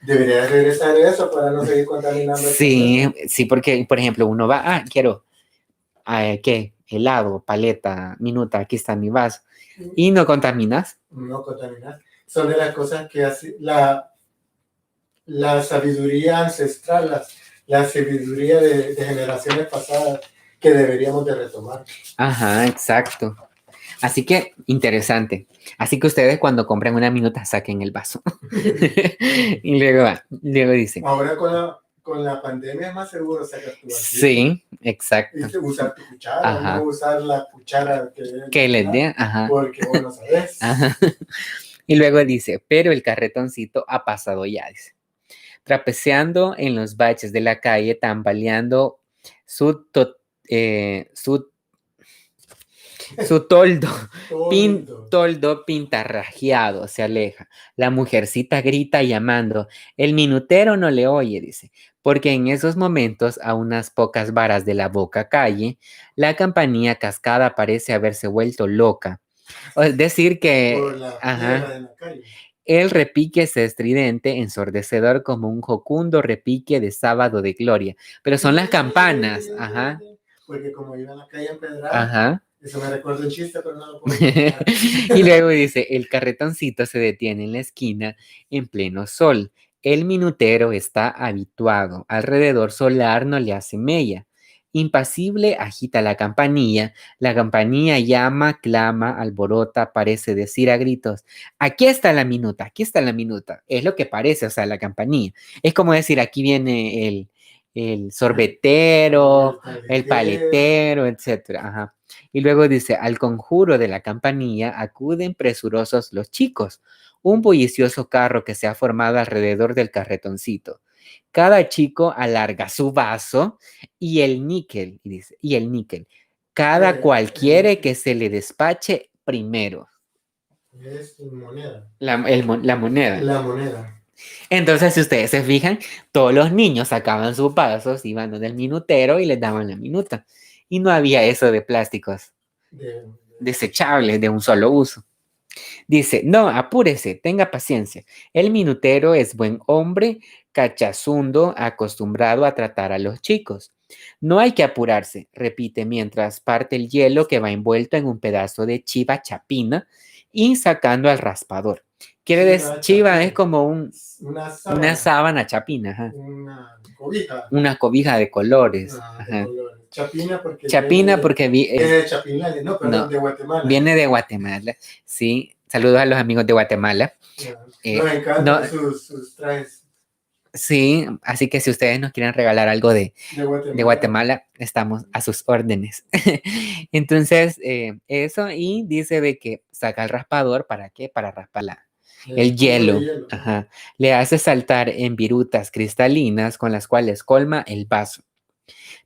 Deberías regresar eso para no seguir contaminando. Sí, porque, por ejemplo, uno va, quiero, ¿qué? Helado, paleta, minuta, aquí está mi vaso. ¿Y no contaminas? No contaminas. Son de las cosas que hace la sabiduría ancestral, la sabiduría de generaciones pasadas que deberíamos de retomar. Exacto. Así que, interesante. Así que ustedes cuando compren una minuta saquen el vaso. Y luego dicen. Ahora con la pandemia es más seguro sacar tu vaso. Sí, exacto. Usar tu cuchara, no usar la cuchara que les dé, porque vos no sabes. Y luego dice, pero el carretoncito ha pasado ya, dice. Trapezeando en los baches de la calle, tambaleando su, su toldo pintarrajeado se aleja. La mujercita grita llamando. El minutero no le oye, dice, porque en esos momentos, a unas pocas varas de la boca calle, la campanilla cascada parece haberse vuelto loca. Es decir que... Por la piedra de la calle. El repique es estridente, ensordecedor como un jocundo repique de sábado de gloria. Pero son las campanas. Ajá. Porque como iba a la calle empedrada, ajá. Eso me recuerda un chiste, pero no lo puedo contar. Y luego dice, el carretoncito se detiene en la esquina en pleno sol. El minutero está habituado. Alrededor solar no le hace mella. Impasible agita la campanilla llama, clama, alborota, parece decir a gritos, aquí está la minuta, aquí está la minuta. Es lo que parece, o sea, la campanilla. Es como decir, aquí viene el sorbetero, el paletero, etcétera. Ajá. Y luego dice, al conjuro de la campanilla acuden presurosos los chicos, un bullicioso carro que se ha formado alrededor del carretoncito. Cada chico alarga su vaso y el níquel, y dice, y el níquel. Cada cual quiere que se le despache primero. Es moneda. La moneda. La moneda. Entonces, si ustedes se fijan, todos los niños sacaban sus vasos, iban donde el minutero y les daban la minuta. Y no había eso de plásticos desechables de un solo uso. Dice, no, apúrese, tenga paciencia. El minutero es buen hombre, cachazundo, acostumbrado a tratar a los chicos. No hay que apurarse, repite mientras parte el hielo que va envuelto en un pedazo de chiva chapina y sacando al raspador. Quiere decir, chiva es como una sábana chapina. Ajá. Una cobija de colores. De colores. Chapina porque viene de Chapinales, no, de Guatemala. Viene de Guatemala, sí. Saludos a los amigos de Guatemala. Nos encantan sus trajes. Sí, así que si ustedes nos quieren regalar algo de Guatemala, estamos a sus órdenes. Entonces, eso, y dice de que saca el raspador, ¿para qué? Para raspar el hielo. Ajá. Le hace saltar en virutas cristalinas con las cuales colma el vaso.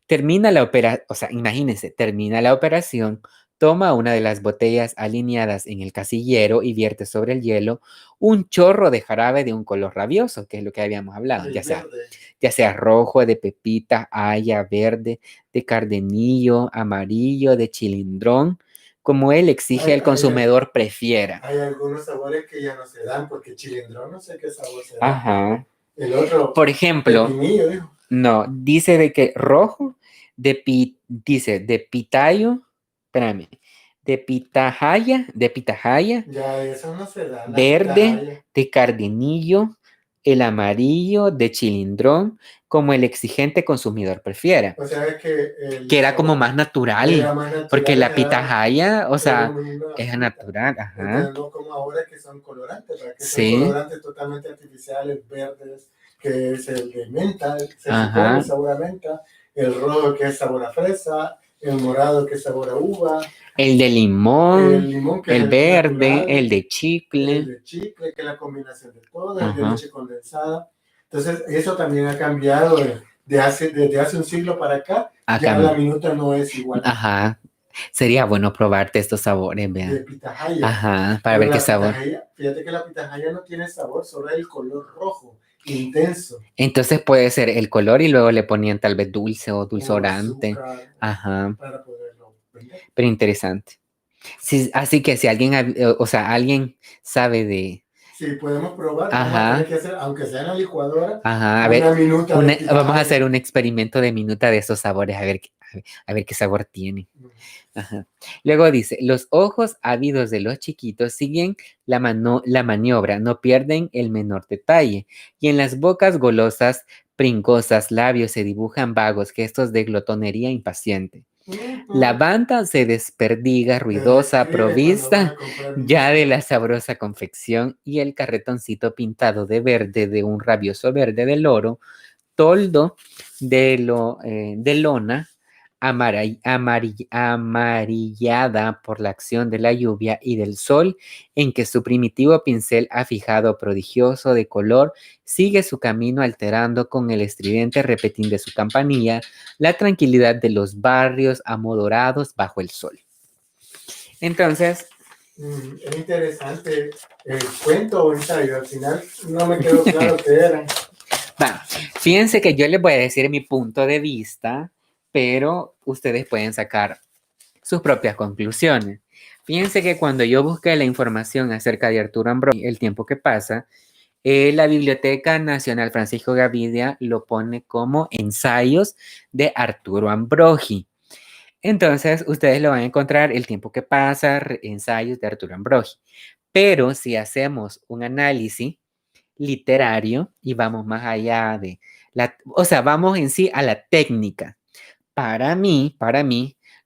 Termina la operación, o sea, imagínense, termina la operación, toma una de las botellas alineadas en el casillero y vierte sobre el hielo un chorro de jarabe de un color rabioso, que es lo que habíamos hablado, ya sea rojo, de pepita, haya, verde, de cardenillo, amarillo, de chilindrón, como él exige el consumidor prefiera. Hay algunos sabores que ya no se dan, porque chilindrón no sé qué sabor se da. Ajá. El otro, por ejemplo, pepinillo, dijo. No, dice de que rojo, dice de pitayo, espérame, de pitahaya, ya, eso no se da, verde, de cardenillo, el amarillo, de chilindrón, como el exigente consumidor prefiera. O sea, que era como más natural, porque la pitahaya, o sea, es natural, ajá. Entonces, no como ahora que son colorantes, ¿verdad? Que son colorantes totalmente artificiales, verdes, que es el de menta, el sabor a menta, el rojo que es sabor a fresa, el morado que es sabor a uva, el de limón, el verde, natural, el de chicle, que es la combinación de todo, el de leche condensada. Entonces, eso también ha cambiado desde hace un siglo para acá, ya la minuta no es igual. Ajá. Sería bueno probarte estos sabores, vean. De pitahaya. Ajá, para ver qué sabor. Fíjate que la pitahaya no tiene sabor, solo el color rojo, intenso. Entonces puede ser el color y luego le ponían tal vez dulce o dulzorante. Azúcar, ajá. Para poderlo vender. Pero interesante. Sí, así que si alguien sabe de... Sí, podemos probar. Vamos a tener que hacer, aunque sea en la licuadora, a ver, vamos a hacer un experimento de minuta de esos sabores, a ver qué sabor tiene. Ajá. Luego dice, los ojos ávidos de los chiquitos siguen la maniobra, no pierden el menor detalle, y en las bocas golosas, pringosas, labios se dibujan vagos gestos de glotonería impaciente. La banda se desperdiga, ruidosa, provista ya de la sabrosa confección, y el carretoncito pintado de verde, de un rabioso verde del oro, toldo de lona, amarillada por la acción de la lluvia y del sol, en que su primitivo pincel ha fijado prodigioso de color, sigue su camino alterando con el estridente repetín de su campanilla la tranquilidad de los barrios amodorados bajo el sol. Entonces, es interesante el cuento o ensayo. Al final no me quedó claro qué era. Fíjense que yo les voy a decir mi punto de vista, pero ustedes pueden sacar sus propias conclusiones. Fíjense que cuando yo busqué la información acerca de Arturo Ambrogi, El tiempo que pasa, la Biblioteca Nacional Francisco Gavidia lo pone como ensayos de Arturo Ambrogi. Entonces, ustedes lo van a encontrar El tiempo que pasa, ensayos de Arturo Ambrogi. Pero si hacemos un análisis literario y vamos más allá de vamos en sí a la técnica. Para mí,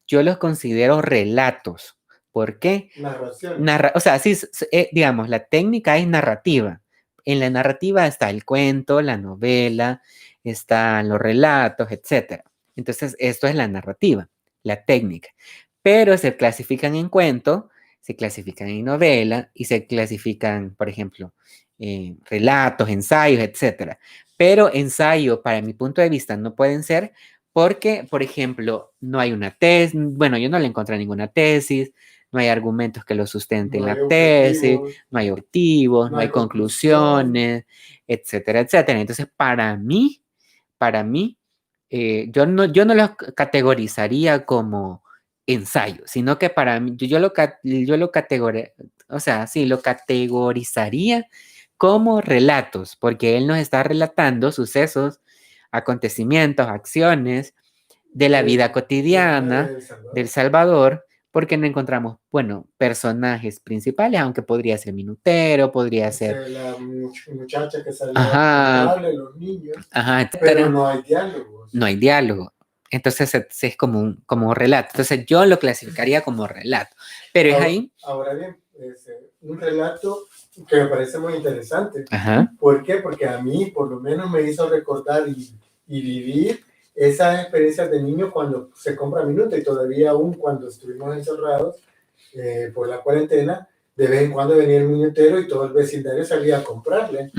yo los considero relatos. ¿Por qué? Narración. Digamos, la técnica es narrativa. En la narrativa está el cuento, la novela, están los relatos, etc. Entonces, esto es la narrativa, la técnica. Pero se clasifican en cuento, se clasifican en novela y se clasifican, por ejemplo, relatos, ensayos, etc. Pero ensayo, para mi punto de vista, no pueden ser porque, por ejemplo, no hay una tesis, bueno, yo no le encontré ninguna tesis, no hay argumentos que lo sustenten la tesis, no hay objetivos, no hay conclusiones, etcétera, etcétera. Entonces, para mí, yo no lo categorizaría como ensayo, sino que para mí, yo lo categorizaría como relatos, porque él nos está relatando sucesos, acontecimientos, acciones de la vida cotidiana del Salvador, porque no encontramos, bueno, personajes principales, aunque podría ser minutero, podría ser la muchacha que salió a hablarle, los niños, pero no hay diálogo. No hay diálogo. Entonces es como un relato. Entonces yo lo clasificaría como relato. Pero es ahí. Ahora bien, es un relato que me parece muy interesante. Ajá. ¿Por qué? Porque a mí por lo menos me hizo recordar y vivir esas experiencias de niño cuando se compra minuto, y todavía aún cuando estuvimos encerrados por la cuarentena, de vez en cuando venía el minutero y todo el vecindario salía a comprarle.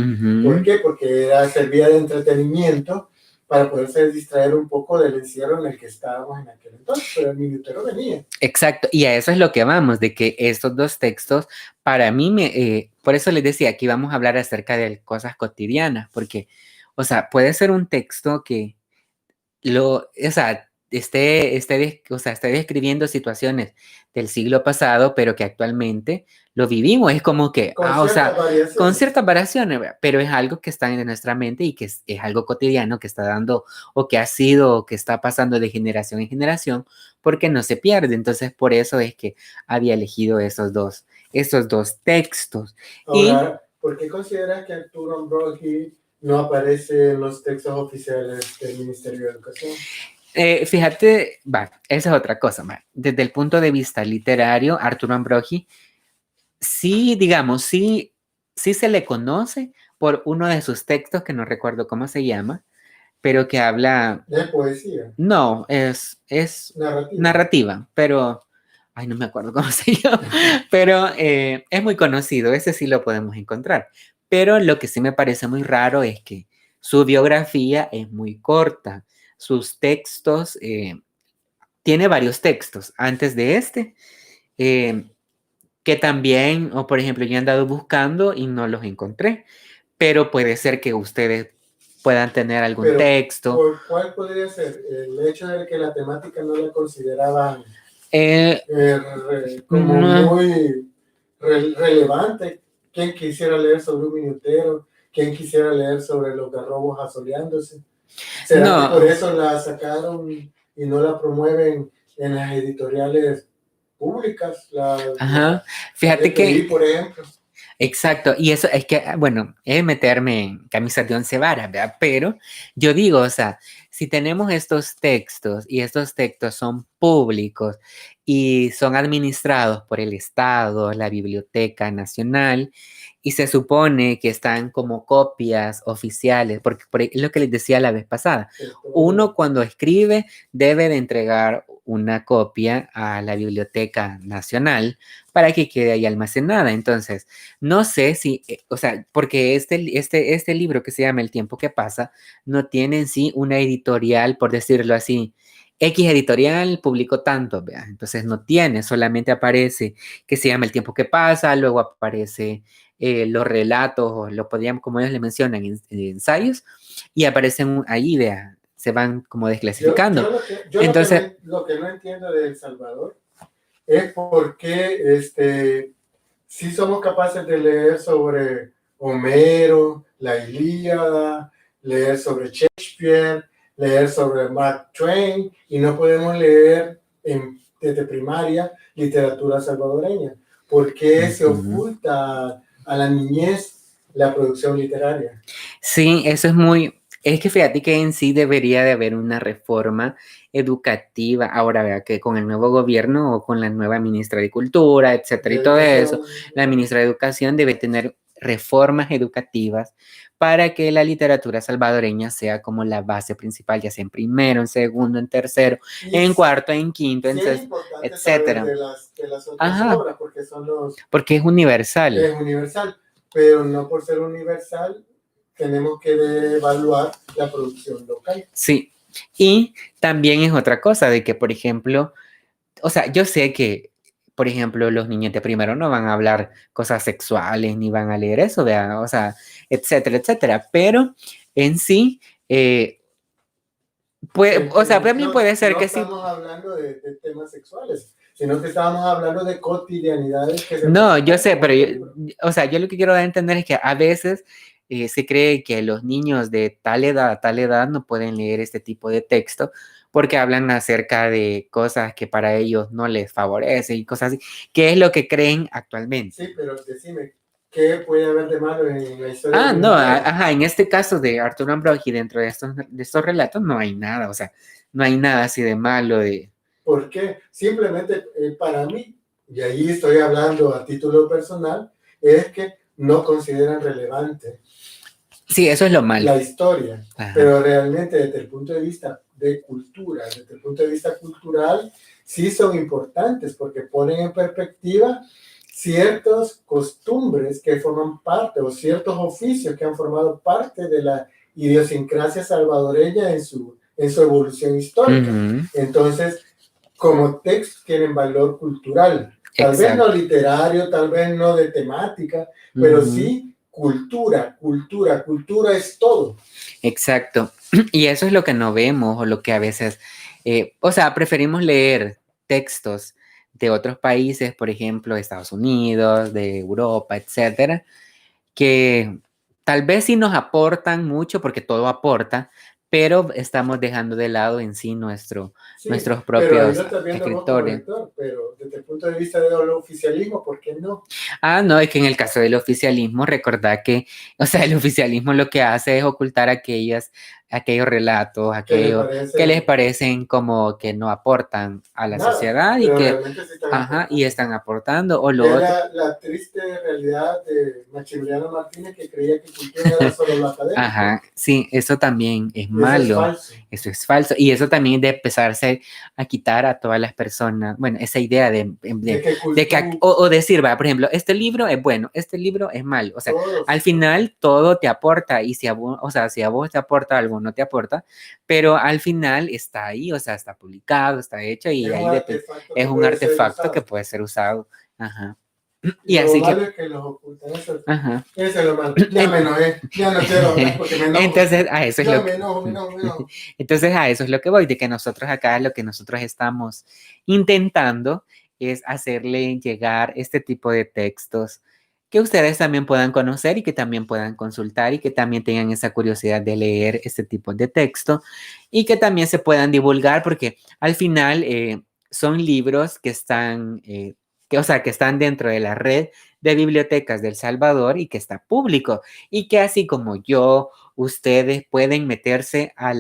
¿Por qué? Porque servía de entretenimiento para poderse distraer un poco del encierro en el que estábamos en aquel entonces, pero el minutero venía. Exacto, y a eso es lo que vamos, de que estos dos textos, para mí, por eso les decía que íbamos a hablar acerca de cosas cotidianas, porque, puede ser un texto que esté describiendo situaciones del siglo pasado, pero que actualmente lo vivimos. Es como que, con ciertas variaciones, pero es algo que está en nuestra mente y que es algo cotidiano que está dando, o que ha sido, o que está pasando de generación en generación, porque no se pierde. Entonces, por eso es que había elegido esos dos textos. Ahora, ¿por qué consideras que Arturo Ambrogi no aparece en los textos oficiales del Ministerio de Educación? Fíjate, esa es otra cosa. Desde el punto de vista literario, Arturo Ambrogi, sí, digamos, sí se le conoce por uno de sus textos, que no recuerdo cómo se llama, pero que habla... ¿De poesía? No, es narrativa, pero... Ay, no me acuerdo cómo se llama, pero es muy conocido, ese sí lo podemos encontrar. Pero lo que sí me parece muy raro es que su biografía es muy corta. Sus textos, tiene varios textos antes de este, que también, o por ejemplo, yo he andado buscando y no los encontré, pero puede ser que ustedes puedan tener algún texto. ¿Cuál podría ser? El hecho de que la temática no la consideraban como muy relevante. ¿Quién quisiera leer sobre un minutero? ¿Quién quisiera leer sobre los garrobos asoleándose? ¿Será que por eso la sacaron y no la promueven en las editoriales públicas? Fíjate que... por ejemplo. Exacto, y eso es que, bueno, es meterme en camisas de 11 varas, ¿verdad? Pero yo digo, si tenemos estos textos y estos textos son públicos y son administrados por el Estado, la Biblioteca Nacional, y se supone que están como copias oficiales, porque es lo que les decía la vez pasada, uno cuando escribe debe de entregar una copia a la Biblioteca Nacional para que quede ahí almacenada. Entonces, no sé si, o sea, porque este libro que se llama El tiempo que pasa, no tiene en sí una editorial, por decirlo así. X editorial publicó tanto, vea. Entonces no tiene, solamente aparece que se llama El tiempo que pasa, luego aparece los relatos, o lo podríamos, como ellos le mencionan, en ensayos, y aparecen ahí, vea, se van como desclasificando. Entonces, lo que no entiendo de El Salvador es por qué sí somos capaces de leer sobre Homero, la Ilíada, leer sobre Shakespeare, leer sobre Mark Twain, y no podemos leer desde primaria literatura salvadoreña. ¿Por qué se oculta a la niñez la producción literaria? Sí, eso es que fíjate que en sí debería de haber una reforma educativa, ahora vea que con el nuevo gobierno o con la nueva ministra de Cultura, etcétera, y todo eso, la ministra de Educación debe tener reformas educativas para que la literatura salvadoreña sea como la base principal, ya sea en primero, en segundo, en tercero, en cuarto, en quinto, en sexto, etcétera. De las otras obras, porque es universal. Es universal, pero no por ser universal tenemos que evaluar la producción local. Sí, y también es otra cosa de que, por ejemplo, o sea, yo sé que, por ejemplo, los niños de primero no van a hablar cosas sexuales ni van a leer eso, ¿vea? O sea, etcétera, etcétera, pero en sí, o sea, también puede ser que sí. No estamos hablando de temas sexuales, sino que estábamos hablando de cotidianidades que no, yo sé, pero o sea, yo lo que quiero dar a entender es que a veces se cree que los niños de tal edad a tal edad no pueden leer este tipo de texto porque hablan acerca de cosas que para ellos no les favorece y cosas así, que es lo que creen actualmente. Sí, pero decime, ¿qué puede haber de malo en la historia? No, ajá, en este caso de Arturo Ambrogi, dentro de estos relatos no hay nada, o sea, no hay nada así de malo de... ¿Por qué? Simplemente para mí, y ahí estoy hablando a título personal, es que no consideran relevante. Sí, eso es lo malo. La historia. Ajá. Pero realmente desde el punto de vista de cultura, desde el punto de vista cultural, sí son importantes porque ponen en perspectiva ciertas costumbres que forman parte o ciertos oficios que han formado parte de la idiosincrasia salvadoreña en su evolución histórica. Entonces, como textos tienen valor cultural, tal vez no literario, tal vez no de temática, pero sí cultura es todo. Exacto. Y eso es lo que no vemos o lo que a veces, o sea, preferimos leer textos de otros países, por ejemplo, de Estados Unidos, de Europa, etcétera, que tal vez sí nos aportan mucho porque todo aporta, pero estamos dejando de lado en sí nuestros propios escritores. Pero desde el punto de vista del oficialismo, ¿por qué no? No, es que en el caso del oficialismo, recordad que, o sea, el oficialismo lo que hace es ocultar aquellos relatos, aquellos que les parecen como que no aportan a la sociedad y que y están aportando. O lo otro. La triste realidad de Maximiliano Martínez, que creía que cultura era solo la academia. Sí, eso también es malo. Eso es falso. Y eso también de empezarse a quitar a todas las personas, bueno, esa idea de que o decir, por ejemplo, este libro es bueno, este libro es malo. O sea, al final todo te aporta y si a vos te aporta algo, no te aporta, pero al final está ahí, o sea, está publicado, está hecho y ahí es un artefacto que puede ser usado. Ajá. Y así que los ocultan. Eso es lo malo. Ya me enojé, ya no quiero hablar porque me enojo. Entonces, a eso es lo que... Entonces, a eso es lo que voy, de que nosotros acá, lo que nosotros estamos intentando es hacerle llegar este tipo de textos que ustedes también puedan conocer y que también puedan consultar y que también tengan esa curiosidad de leer este tipo de texto y que también se puedan divulgar porque al final son libros que están, que están dentro de la red de bibliotecas de El Salvador y que está público y que así como yo, ustedes pueden meterse a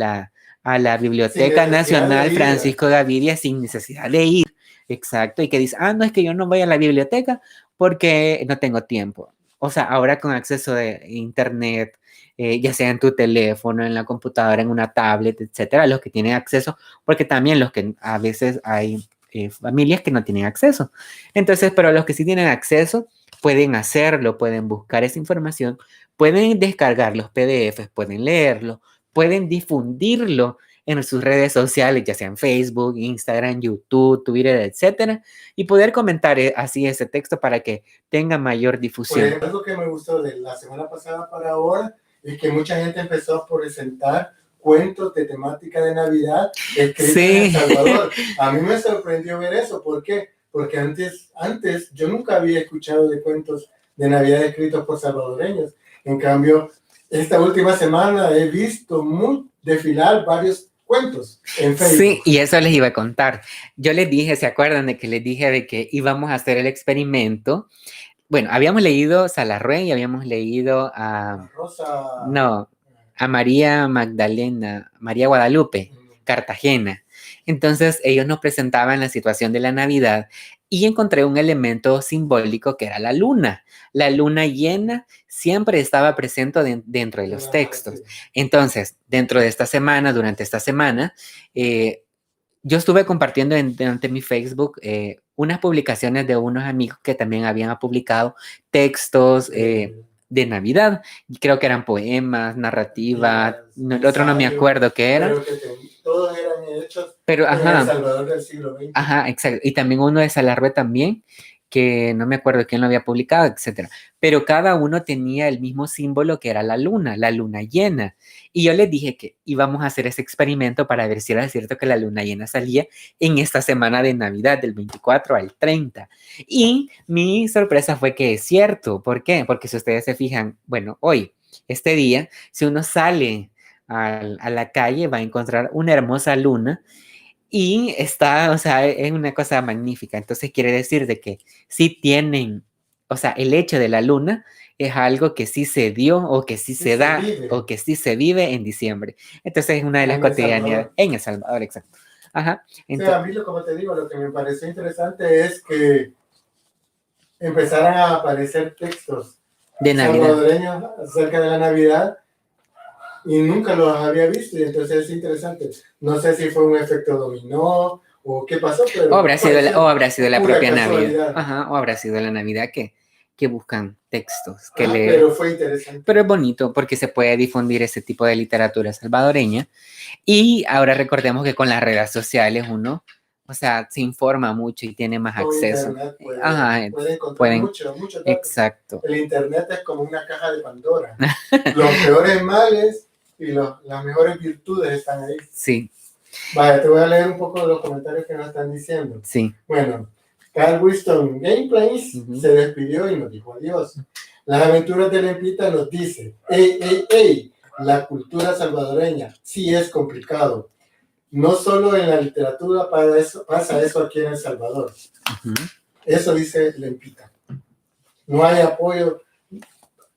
a la Biblioteca Nacional Francisco Gaviria sin necesidad de ir. Exacto, y que dice, no, es que yo no voy a la biblioteca porque no tengo tiempo. O sea, ahora con acceso de internet, ya sea en tu teléfono, en la computadora, en una tablet, etcétera, los que tienen acceso, porque también los que a veces hay familias que no tienen acceso. Entonces, pero los que sí tienen acceso pueden hacerlo, pueden buscar esa información, pueden descargar los PDFs, pueden leerlo, pueden difundirlo en sus redes sociales, ya sea en Facebook, Instagram, YouTube, Twitter, etcétera, y poder comentar así ese texto para que tenga mayor difusión. Por ejemplo, algo que me gustó de la semana pasada para ahora es que mucha gente empezó a presentar cuentos de temática de Navidad escritos en El Salvador. A mí me sorprendió ver eso. ¿Por qué? Porque antes yo nunca había escuchado de cuentos de Navidad escritos por salvadoreños. En cambio, esta última semana he visto desfilar varios cuentos en Facebook. Sí, y eso les iba a contar. Yo les dije, ¿se acuerdan de que les dije de que íbamos a hacer el experimento? Bueno, habíamos leído Salarrué y habíamos leído a María Magdalena, María Guadalupe, Cartagena. Entonces ellos nos presentaban la situación de la Navidad y encontré un elemento simbólico que era la luna. La luna llena siempre estaba presente dentro de los textos. Entonces, durante esta semana, yo estuve compartiendo ante mi Facebook unas publicaciones de unos amigos que también habían publicado textos de Navidad. Creo que eran poemas, narrativas, el otro no me acuerdo qué era. Pero que todos eran hechos en El Salvador del siglo XX. Ajá, exacto. Y también uno de Salarrué también, que no me acuerdo quién lo había publicado, etcétera. Pero cada uno tenía el mismo símbolo que era la luna llena. Y yo les dije que íbamos a hacer ese experimento para ver si era cierto que la luna llena salía en esta semana de Navidad, del 24 al 30. Y mi sorpresa fue que es cierto. ¿Por qué? Porque si ustedes se fijan, bueno, hoy, este día, si uno sale a la calle, va a encontrar una hermosa luna. Y está, o sea, es una cosa magnífica. Entonces quiere decir de que sí tienen, o sea, el hecho de la luna es algo que sí se dio o que sí se da o que sí se vive en diciembre. Entonces es una de las cotidianidades en El Salvador, exacto. Ajá. Entonces, a mí, como te digo, lo que me pareció interesante es que empezaran a aparecer textos de Navidad salvadoreños acerca de la Navidad y nunca los había visto, y entonces es interesante. No sé si fue un efecto dominó o qué pasó, pero o habrá sido la propia Navidad. Ajá, o habrá sido la Navidad que buscan textos que leer. Pero fue interesante. Pero es bonito porque se puede difundir ese tipo de literatura salvadoreña. Y ahora recordemos que con las redes sociales uno, o sea, se informa mucho y tiene más acceso. Puede encontrar mucho datos. Exacto. El internet es como una caja de Pandora. Los peores males y las mejores virtudes están ahí. Sí. Vale, te voy a leer un poco de los comentarios que nos están diciendo. Sí. Bueno, Carl Winston Gameplays se despidió y nos dijo adiós. Las aventuras de Lempita nos dice, ¡Ey! La cultura salvadoreña sí es complicado. No solo en la literatura pasa eso aquí en El Salvador. Eso dice Lempita. No hay apoyo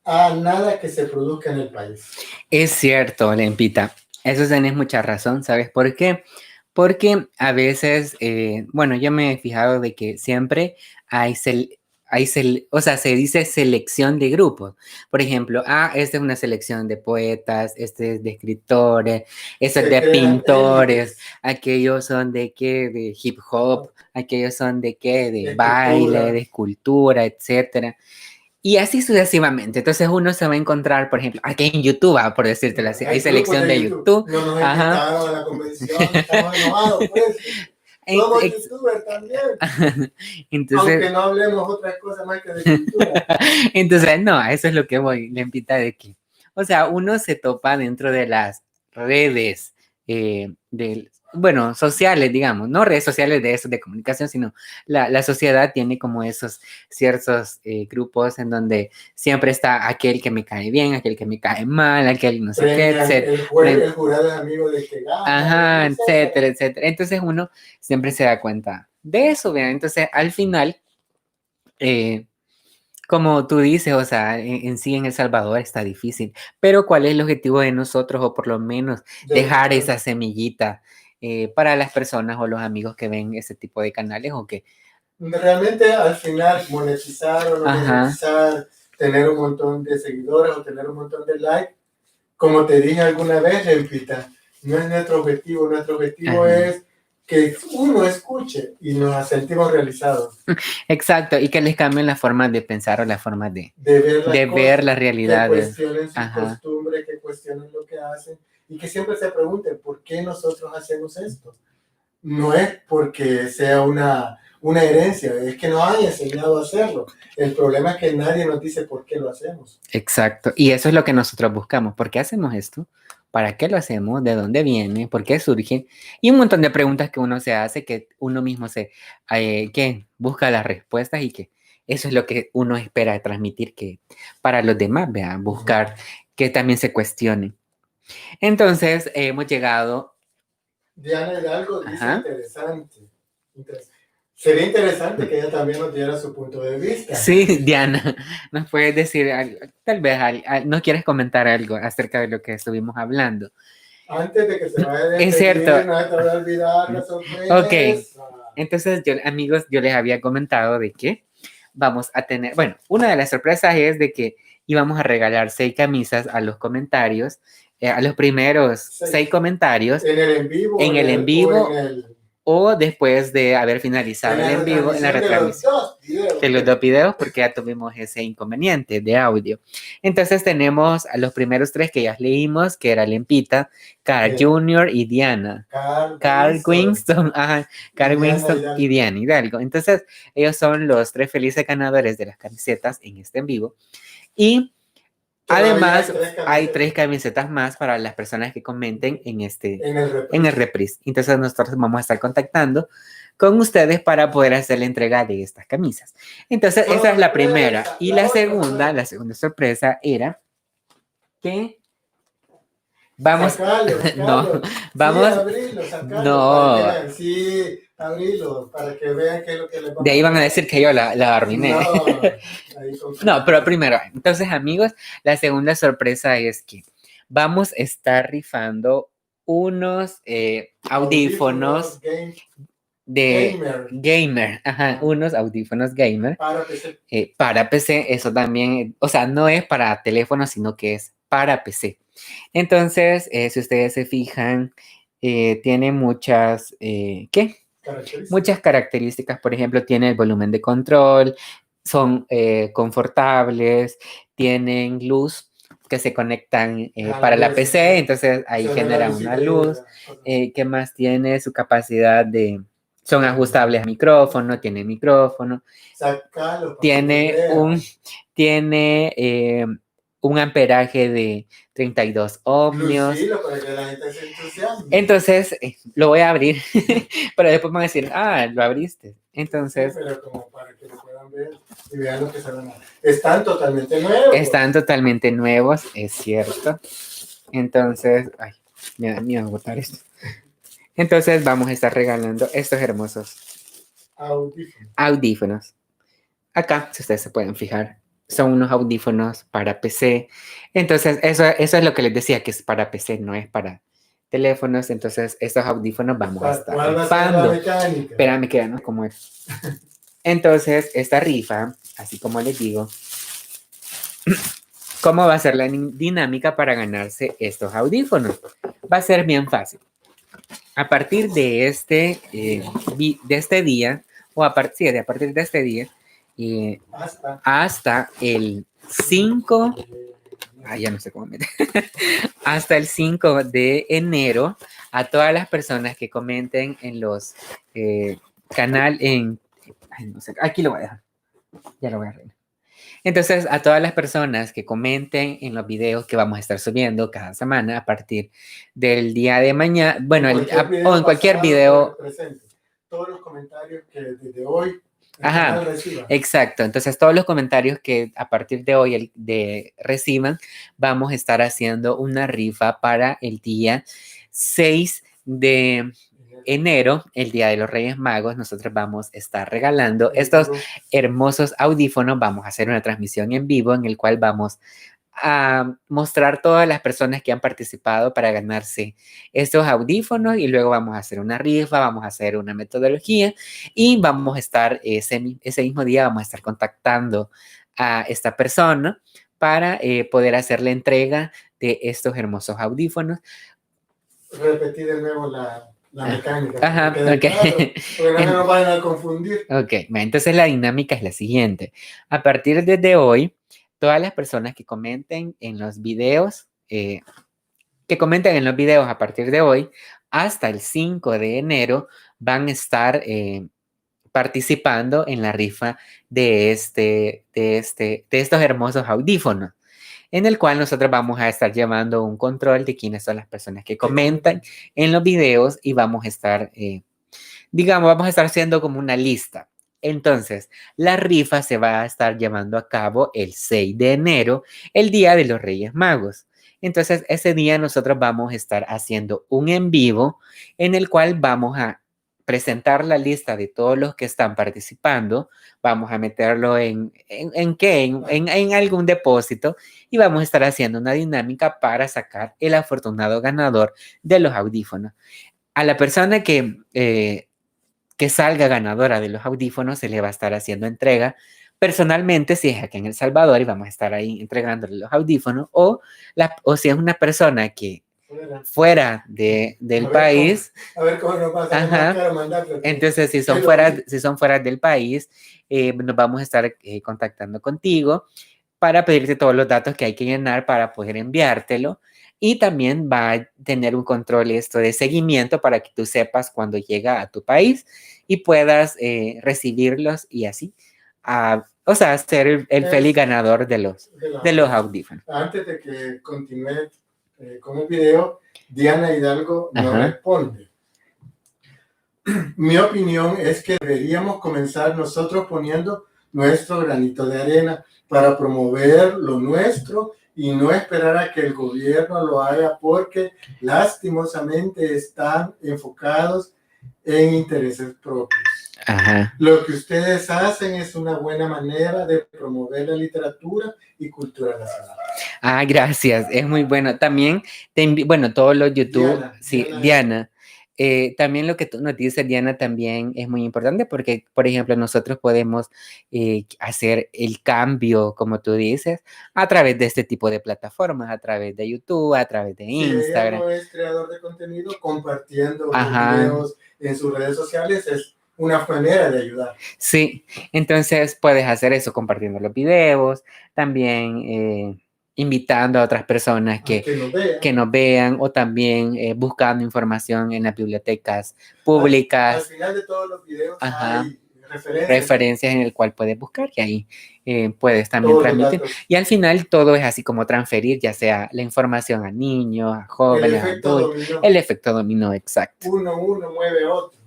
a nada que se produzca en el país. Es cierto, Lempita. Eso tenés mucha razón. ¿Sabes por qué? Porque a veces, bueno, yo me he fijado de que siempre o sea, se dice selección de grupos. Por ejemplo, esta es una selección de poetas, este es de escritores, este es de pintores, aquellos son de qué, de hip hop, aquellos son de qué, de baile, de escultura, etcétera. Y así sucesivamente. Entonces uno se va a encontrar, por ejemplo, aquí en YouTube, por decírtelo así, hay selección de YouTube. No nos invitaron a la convención, estamos enojados, pues. Somos youtubers también. Entonces, aunque no hablemos otras cosas más que de cultura. Entonces, no, eso es lo que voy, Lempita, de que, o sea, uno se topa dentro de las redes bueno, sociales, digamos, no redes sociales de eso, de comunicación, sino la sociedad tiene como esos ciertos grupos en donde siempre está aquel que me cae bien, aquel que me cae mal, aquel no sé qué, etcétera. El jurado es amigo de que gana. Ajá, etcétera, etcétera. Entonces uno siempre se da cuenta de eso, ¿verdad? Entonces, al final, como tú dices, o sea, en sí en El Salvador está difícil, pero ¿cuál es el objetivo de nosotros? O por lo menos dejar esa semillita para las personas o los amigos que ven ese tipo de canales o que... Realmente al final monetizar o no monetizar, tener un montón de seguidores o tener un montón de likes, como te dije alguna vez, Lempita, no es nuestro objetivo es que uno escuche y nos sentimos realizados. Exacto, y que les cambien la forma de pensar o la forma de ver la realidad. Que cuestionen sus costumbres, que cuestionen lo que hacen y que siempre se pregunten por qué nosotros hacemos esto. No es porque sea una herencia, es que nos han enseñado a hacerlo. El problema es que nadie nos dice por qué lo hacemos. Exacto, y eso es lo que nosotros buscamos. ¿Por qué hacemos esto? ¿Para qué lo hacemos? ¿De dónde viene? ¿Por qué surge? Y un montón de preguntas que uno se hace, que uno mismo que busca las respuestas y que eso es lo que uno espera transmitir que para los demás, vean, buscar que también se cuestionen. Entonces, hemos llegado... Diana Hidalgo dice interesante. Sería interesante que ella también nos diera su punto de vista. Sí, Diana, nos puedes decir algo, tal vez, ¿no quieres comentar algo acerca de lo que estuvimos hablando? Antes de que se vaya a despedir, es cierto. No te voy a olvidar la sorpresa. Ok, entonces, amigos, yo les había comentado de que vamos a tener, bueno, una de las sorpresas es de que íbamos a regalar 6 camisas a los comentarios, a los primeros 6 comentarios. En el en vivo. En el en vivo. O después de haber finalizado el en vivo, en la retransmisión de los 2 videos, porque ya tuvimos ese inconveniente de audio. Entonces tenemos a los primeros 3 que ya leímos, que era Lempita, Carl Jr. y Diana. Carl Winston, Carl Winston y Diana Hidalgo. Entonces ellos son los 3 felices ganadores de las camisetas en este en vivo. Y además, hay 3 camisetas más para las personas que comenten en el reprise. Entonces, nosotros vamos a estar contactando con ustedes para poder hacer la entrega de estas camisas. Entonces, esa es la primera. Y la segunda sorpresa era que vamos... No, vamos... Sí, abrilo, para que vean qué es lo que les va a... De ahí van a decir que yo la arruiné. No, pero primero, entonces amigos, la segunda sorpresa es que vamos a estar rifando unos audífonos de gamer, unos audífonos gamer para PC, eso también, o sea, no es para teléfono, sino que es para PC. Entonces, si ustedes se fijan, tiene muchas, muchas características. Por ejemplo, tiene el volumen de control, son confortables, tienen luz que se conectan para la PC, entonces ahí genera una luz. ¿Qué más tiene? Su capacidad de... Son ajustables a micrófono, tiene micrófono. Tiene un amperaje de 32 ohmios. Entonces, lo voy a abrir, pero después van a decir, lo abriste. Entonces... Pero como para que lo puedan ver y vean lo que se van a... Están totalmente nuevos. Están totalmente nuevos, es cierto. Entonces, me da miedo botar esto. Entonces, vamos a estar regalando estos hermosos audífonos. Acá, si ustedes se pueden fijar, son unos audífonos para PC. Entonces, eso es lo que les decía, que es para PC, no es para teléfonos. Entonces, estos audífonos vamos a estar rifando. Espérame, que no como es. Entonces, esta rifa, así como les digo, ¿cómo va a ser la dinámica para ganarse estos audífonos? Va a ser bien fácil. A partir de este día, o a partir de este día, hasta el 5, ya no sé cómo meter, hasta el 5 de enero, a todas las personas que comenten en los no sé, aquí lo voy a dejar, ya lo voy a arreglar. Entonces, a todas las personas que comenten en los videos que vamos a estar subiendo cada semana a partir del día de mañana, bueno, o en cualquier video. Todos los comentarios que desde hoy exacto. Entonces, todos los comentarios que a partir de hoy reciban, vamos a estar haciendo una rifa para el día 6 de enero, el Día de los Reyes Magos, nosotros vamos a estar regalando estos hermosos audífonos. Vamos a hacer una transmisión en vivo en el cual vamos a mostrar todas las personas que han participado para ganarse estos audífonos y luego vamos a hacer una rifa, vamos a hacer una metodología y vamos a estar ese mismo día vamos a estar contactando a esta persona para poder hacer la entrega de estos hermosos audífonos. Repetir de nuevo la mecánica. Ajá, ok. Claro, porque no nos vayan a confundir. Ok, entonces la dinámica es la siguiente. A partir de hoy, todas las personas que comenten en los videos, a partir de hoy, hasta el 5 de enero, van a estar participando en la rifa de estos hermosos audífonos, en el cual nosotros vamos a estar llevando un control de quiénes son las personas que comentan en los videos y vamos a estar, vamos a estar haciendo como una lista. Entonces, la rifa se va a estar llevando a cabo el 6 de enero, el Día de los Reyes Magos. Entonces, ese día nosotros vamos a estar haciendo un en vivo en el cual vamos a presentar la lista de todos los que están participando, vamos a meterlo en algún depósito y vamos a estar haciendo una dinámica para sacar el afortunado ganador de los audífonos. A la persona que salga ganadora de los audífonos se le va a estar haciendo entrega personalmente si es aquí en El Salvador y vamos a estar ahí entregándole los audífonos o si es una persona que fuera del país. A ver cómo nos pasa. Ajá. Entonces, si son fuera del país, nos vamos a estar contactando contigo para pedirte todos los datos que hay que llenar para poder enviártelo. Y también va a tener un control de seguimiento para que tú sepas cuando llega a tu país y puedas recibirlos y así. Ser el feliz ganador de los audífonos. Antes de que continúe con el video, Diana Hidalgo nos responde. Mi opinión es que deberíamos comenzar nosotros poniendo nuestro granito de arena para promover lo nuestro y no esperar a que el gobierno lo haga porque lastimosamente están enfocados en intereses propios. Ajá. Lo que ustedes hacen es una buena manera de promover la literatura y cultura nacional. Gracias, es muy bueno. También, todos los YouTube, Diana. También lo que tú nos dices, Diana, también es muy importante porque, por ejemplo, nosotros podemos hacer el cambio, como tú dices, a través de este tipo de plataformas, a través de YouTube, a través de Instagram. Si ella no es creador de contenido, compartiendo videos en sus redes sociales es una manera de ayudar. Sí, entonces puedes hacer eso compartiendo los videos, también invitando a otras personas que nos vean o también buscando información en las bibliotecas públicas. Al final de todos los videos hay referencias en el cual puedes buscar y ahí puedes también transmitir. Y al final todo es así como transferir, ya sea la información a niños, a jóvenes, a adultos. El efecto dominó, exacto. Uno mueve a otro.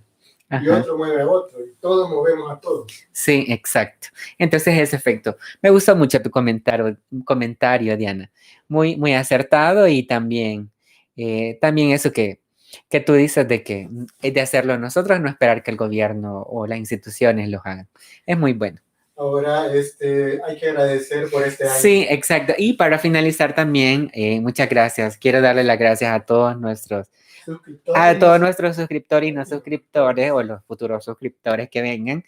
Y otro mueve a otro, y todos movemos a todos. Sí, exacto. Entonces, ese efecto. Me gustó mucho tu comentario, Diana. Muy, muy acertado y también eso que tú dices de hacerlo nosotros, no esperar que el gobierno o las instituciones lo hagan. Es muy bueno. Ahora, hay que agradecer por este año. Sí, exacto. Y para finalizar también, muchas gracias. Quiero darle las gracias a todos nuestros suscriptores y no suscriptores o los futuros suscriptores que vengan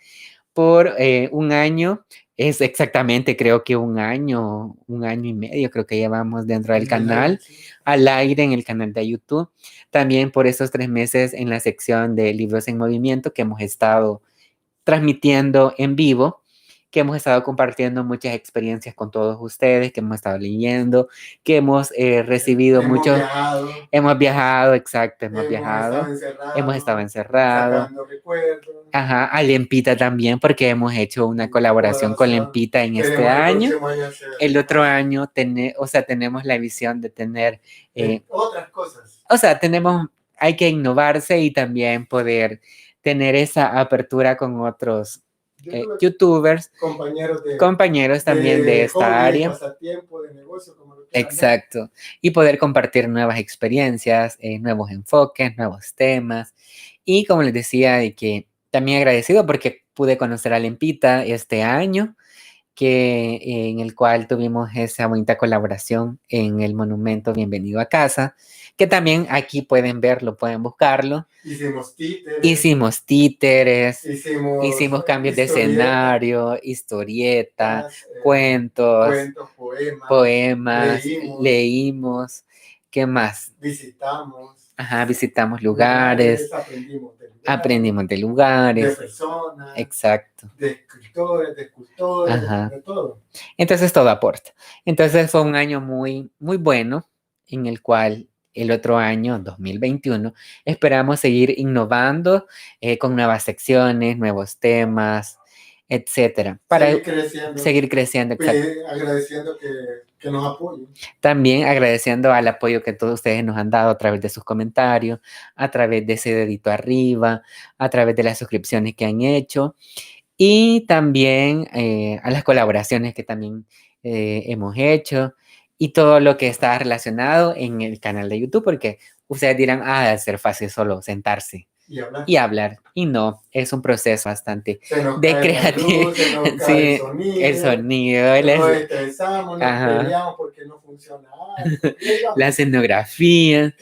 por un año. Es exactamente, creo que un año y medio, creo que llevamos dentro del canal, al aire en el canal de YouTube. También por esos 3 meses en la sección de Libros en Movimiento que hemos estado transmitiendo en vivo, que hemos estado compartiendo muchas experiencias con todos ustedes, que hemos estado leyendo, que hemos recibido mucho. Hemos viajado, exacto, hemos estado encerrados. Sacando recuerdos. A Lempita también, porque hemos hecho una colaboración con Lempita en este año. El otro año tenemos la visión de tener otras cosas. Hay que innovarse y también poder tener esa apertura con otros youtubers, compañeros también de esta área. Pasatiempo, de negocio, como lo exacto. Ver. Y poder compartir nuevas experiencias, nuevos enfoques, nuevos temas Y como les decía, de que también agradecido porque pude conocer a Lempita este año, en el cual tuvimos esa bonita colaboración en el monumento Bienvenido a Casa, que también aquí pueden verlo, pueden buscarlo. Hicimos títeres. Hicimos cambios de escenario, historietas, cuentos, poemas, leímos. ¿Qué más? Visitamos lugares. Aprendimos de lugares. De personas. Exacto. De escritores, de escultores, de todo. Entonces todo aporta. Entonces fue un año muy, muy bueno, en el cual el otro año, 2021, esperamos seguir innovando con nuevas secciones, nuevos temas, etcétera, para seguir creciendo. Agradeciendo que nos apoyen. También agradeciendo al apoyo que todos ustedes nos han dado a través de sus comentarios, a través de ese dedito arriba, a través de las suscripciones que han hecho y también a las colaboraciones que también hemos hecho y todo lo que está relacionado en el canal de YouTube, porque ustedes dirán, debe ser fácil solo sentarse y hablar. Y no, es un proceso bastante de creatividad. Sí, el sonido. Nos estresamos, nos peleamos porque no funciona algo. La escenografía.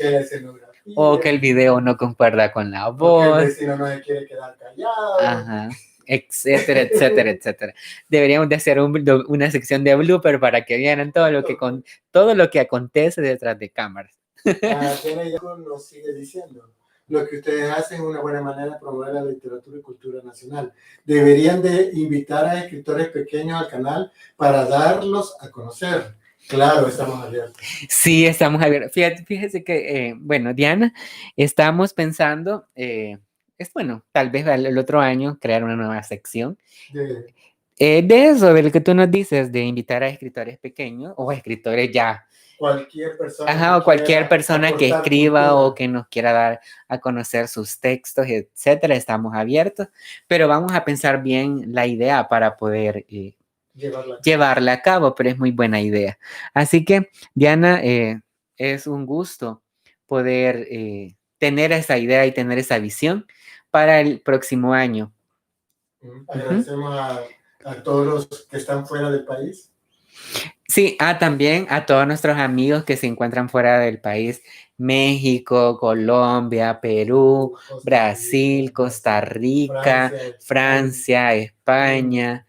O que el video no concuerda con la voz. O que el vecino no se quiere quedar callado. Etcétera, etcétera, etcétera. Deberíamos de hacer una sección de blooper para que vieran todo lo que acontece detrás de cámaras. Nos sigue diciendo, lo que ustedes hacen es una buena manera de promover la literatura y cultura nacional. Deberían de invitar a escritores pequeños al canal para darlos a conocer. Claro, estamos abiertos. Sí, estamos abiertos. Fíjese que, Diana, estamos pensando... tal vez el otro año crear una nueva sección de eso, de lo que tú nos dices, de invitar a escritores pequeños o a escritores ya. Cualquier persona. O cualquier persona que escriba cultura. O que nos quiera dar a conocer sus textos, etcétera. Estamos abiertos, pero vamos a pensar bien la idea para poder llevarla a cabo, pero es muy buena idea. Así que, Diana, es un gusto poder tener esa idea y tener esa visión para el próximo año. Agradecemos a todos los que están fuera del país. Sí, también a todos nuestros amigos que se encuentran fuera del país, México, Colombia, Perú, Brasil, Costa Rica, Francia, España,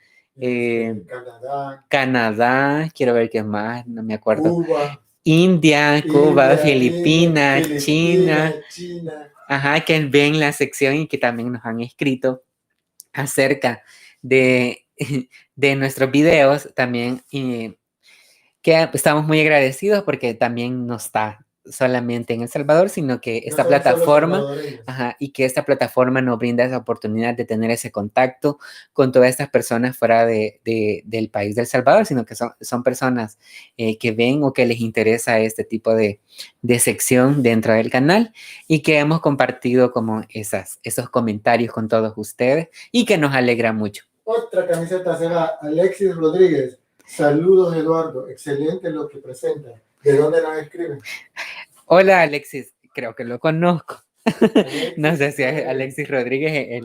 Canadá, quiero ver qué más, no me acuerdo. India, Cuba, Filipinas, China. Que ven la sección y que también nos han escrito acerca de nuestros videos también, que estamos muy agradecidos porque también no está solamente en El Salvador, sino que esta plataforma, y que esta plataforma nos brinda esa oportunidad de tener ese contacto con todas estas personas fuera del país del Salvador, sino que son personas que ven o que les interesa este tipo de sección dentro del canal y que hemos compartido como esos comentarios con todos ustedes y que nos alegra mucho. Otra camiseta será Alexis Rodríguez. Saludos, Eduardo. Excelente lo que presenta. ¿De dónde nos escriben? Hola, Alexis. Creo que lo conozco. No sé si es Alexis Rodríguez.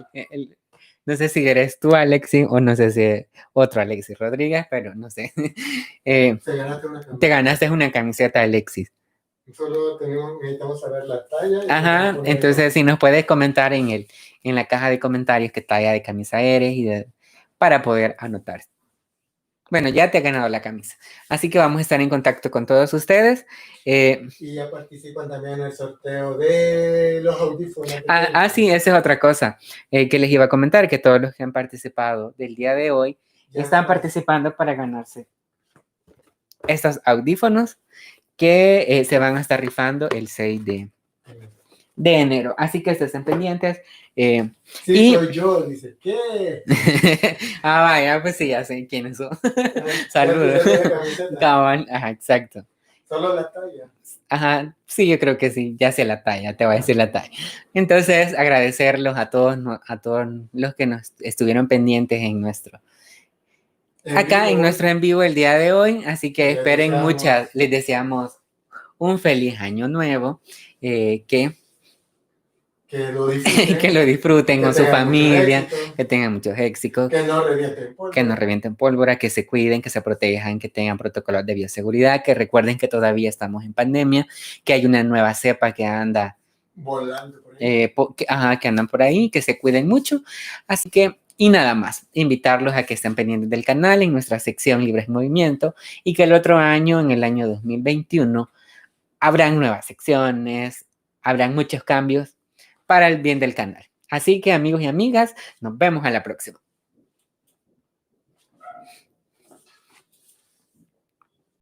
No sé si eres tú, Alexis, o no sé si es otro Alexis Rodríguez, pero no sé. Te ganaste una camiseta, Alexis. Solo necesitamos saber la talla. Entonces si nos puedes comentar en la caja de comentarios qué talla de camisa eres para poder anotar. Bueno, ya te ha ganado la camisa. Así que vamos a estar en contacto con todos ustedes. Y ya participan también en el sorteo de los audífonos. Sí, esa es otra cosa que les iba a comentar, que todos los que han participado del día de hoy están participando para ganarse estos audífonos que se van a estar rifando el 6 de enero. Así que estén pendientes. Soy yo, dice, ¿qué? Vaya, pues sí, ya sé quiénes son. Saludos. Exacto. Solo la talla. Sí, yo creo que sí, ya sé la talla, te voy a decir la talla. Entonces, agradecerlos a todos los que nos estuvieron pendientes en nuestro en vivo el día de hoy. Así que esperen les deseamos un feliz año nuevo, que Que lo disfruten. Que lo disfruten con su familia, que tengan muchos éxitos. Que no revienten pólvora. Que no revienten pólvora, que se cuiden, que se protejan, que tengan protocolos de bioseguridad, que recuerden que todavía estamos en pandemia, que hay una nueva cepa que anda volando por ahí. Que andan por ahí, que se cuiden mucho. Así que, y nada más, invitarlos a que estén pendientes del canal en nuestra sección Libres Movimiento y que el otro año, en el año 2021, habrán nuevas secciones, habrán muchos cambios para el bien del canal. Así que amigos y amigas, nos vemos a la próxima.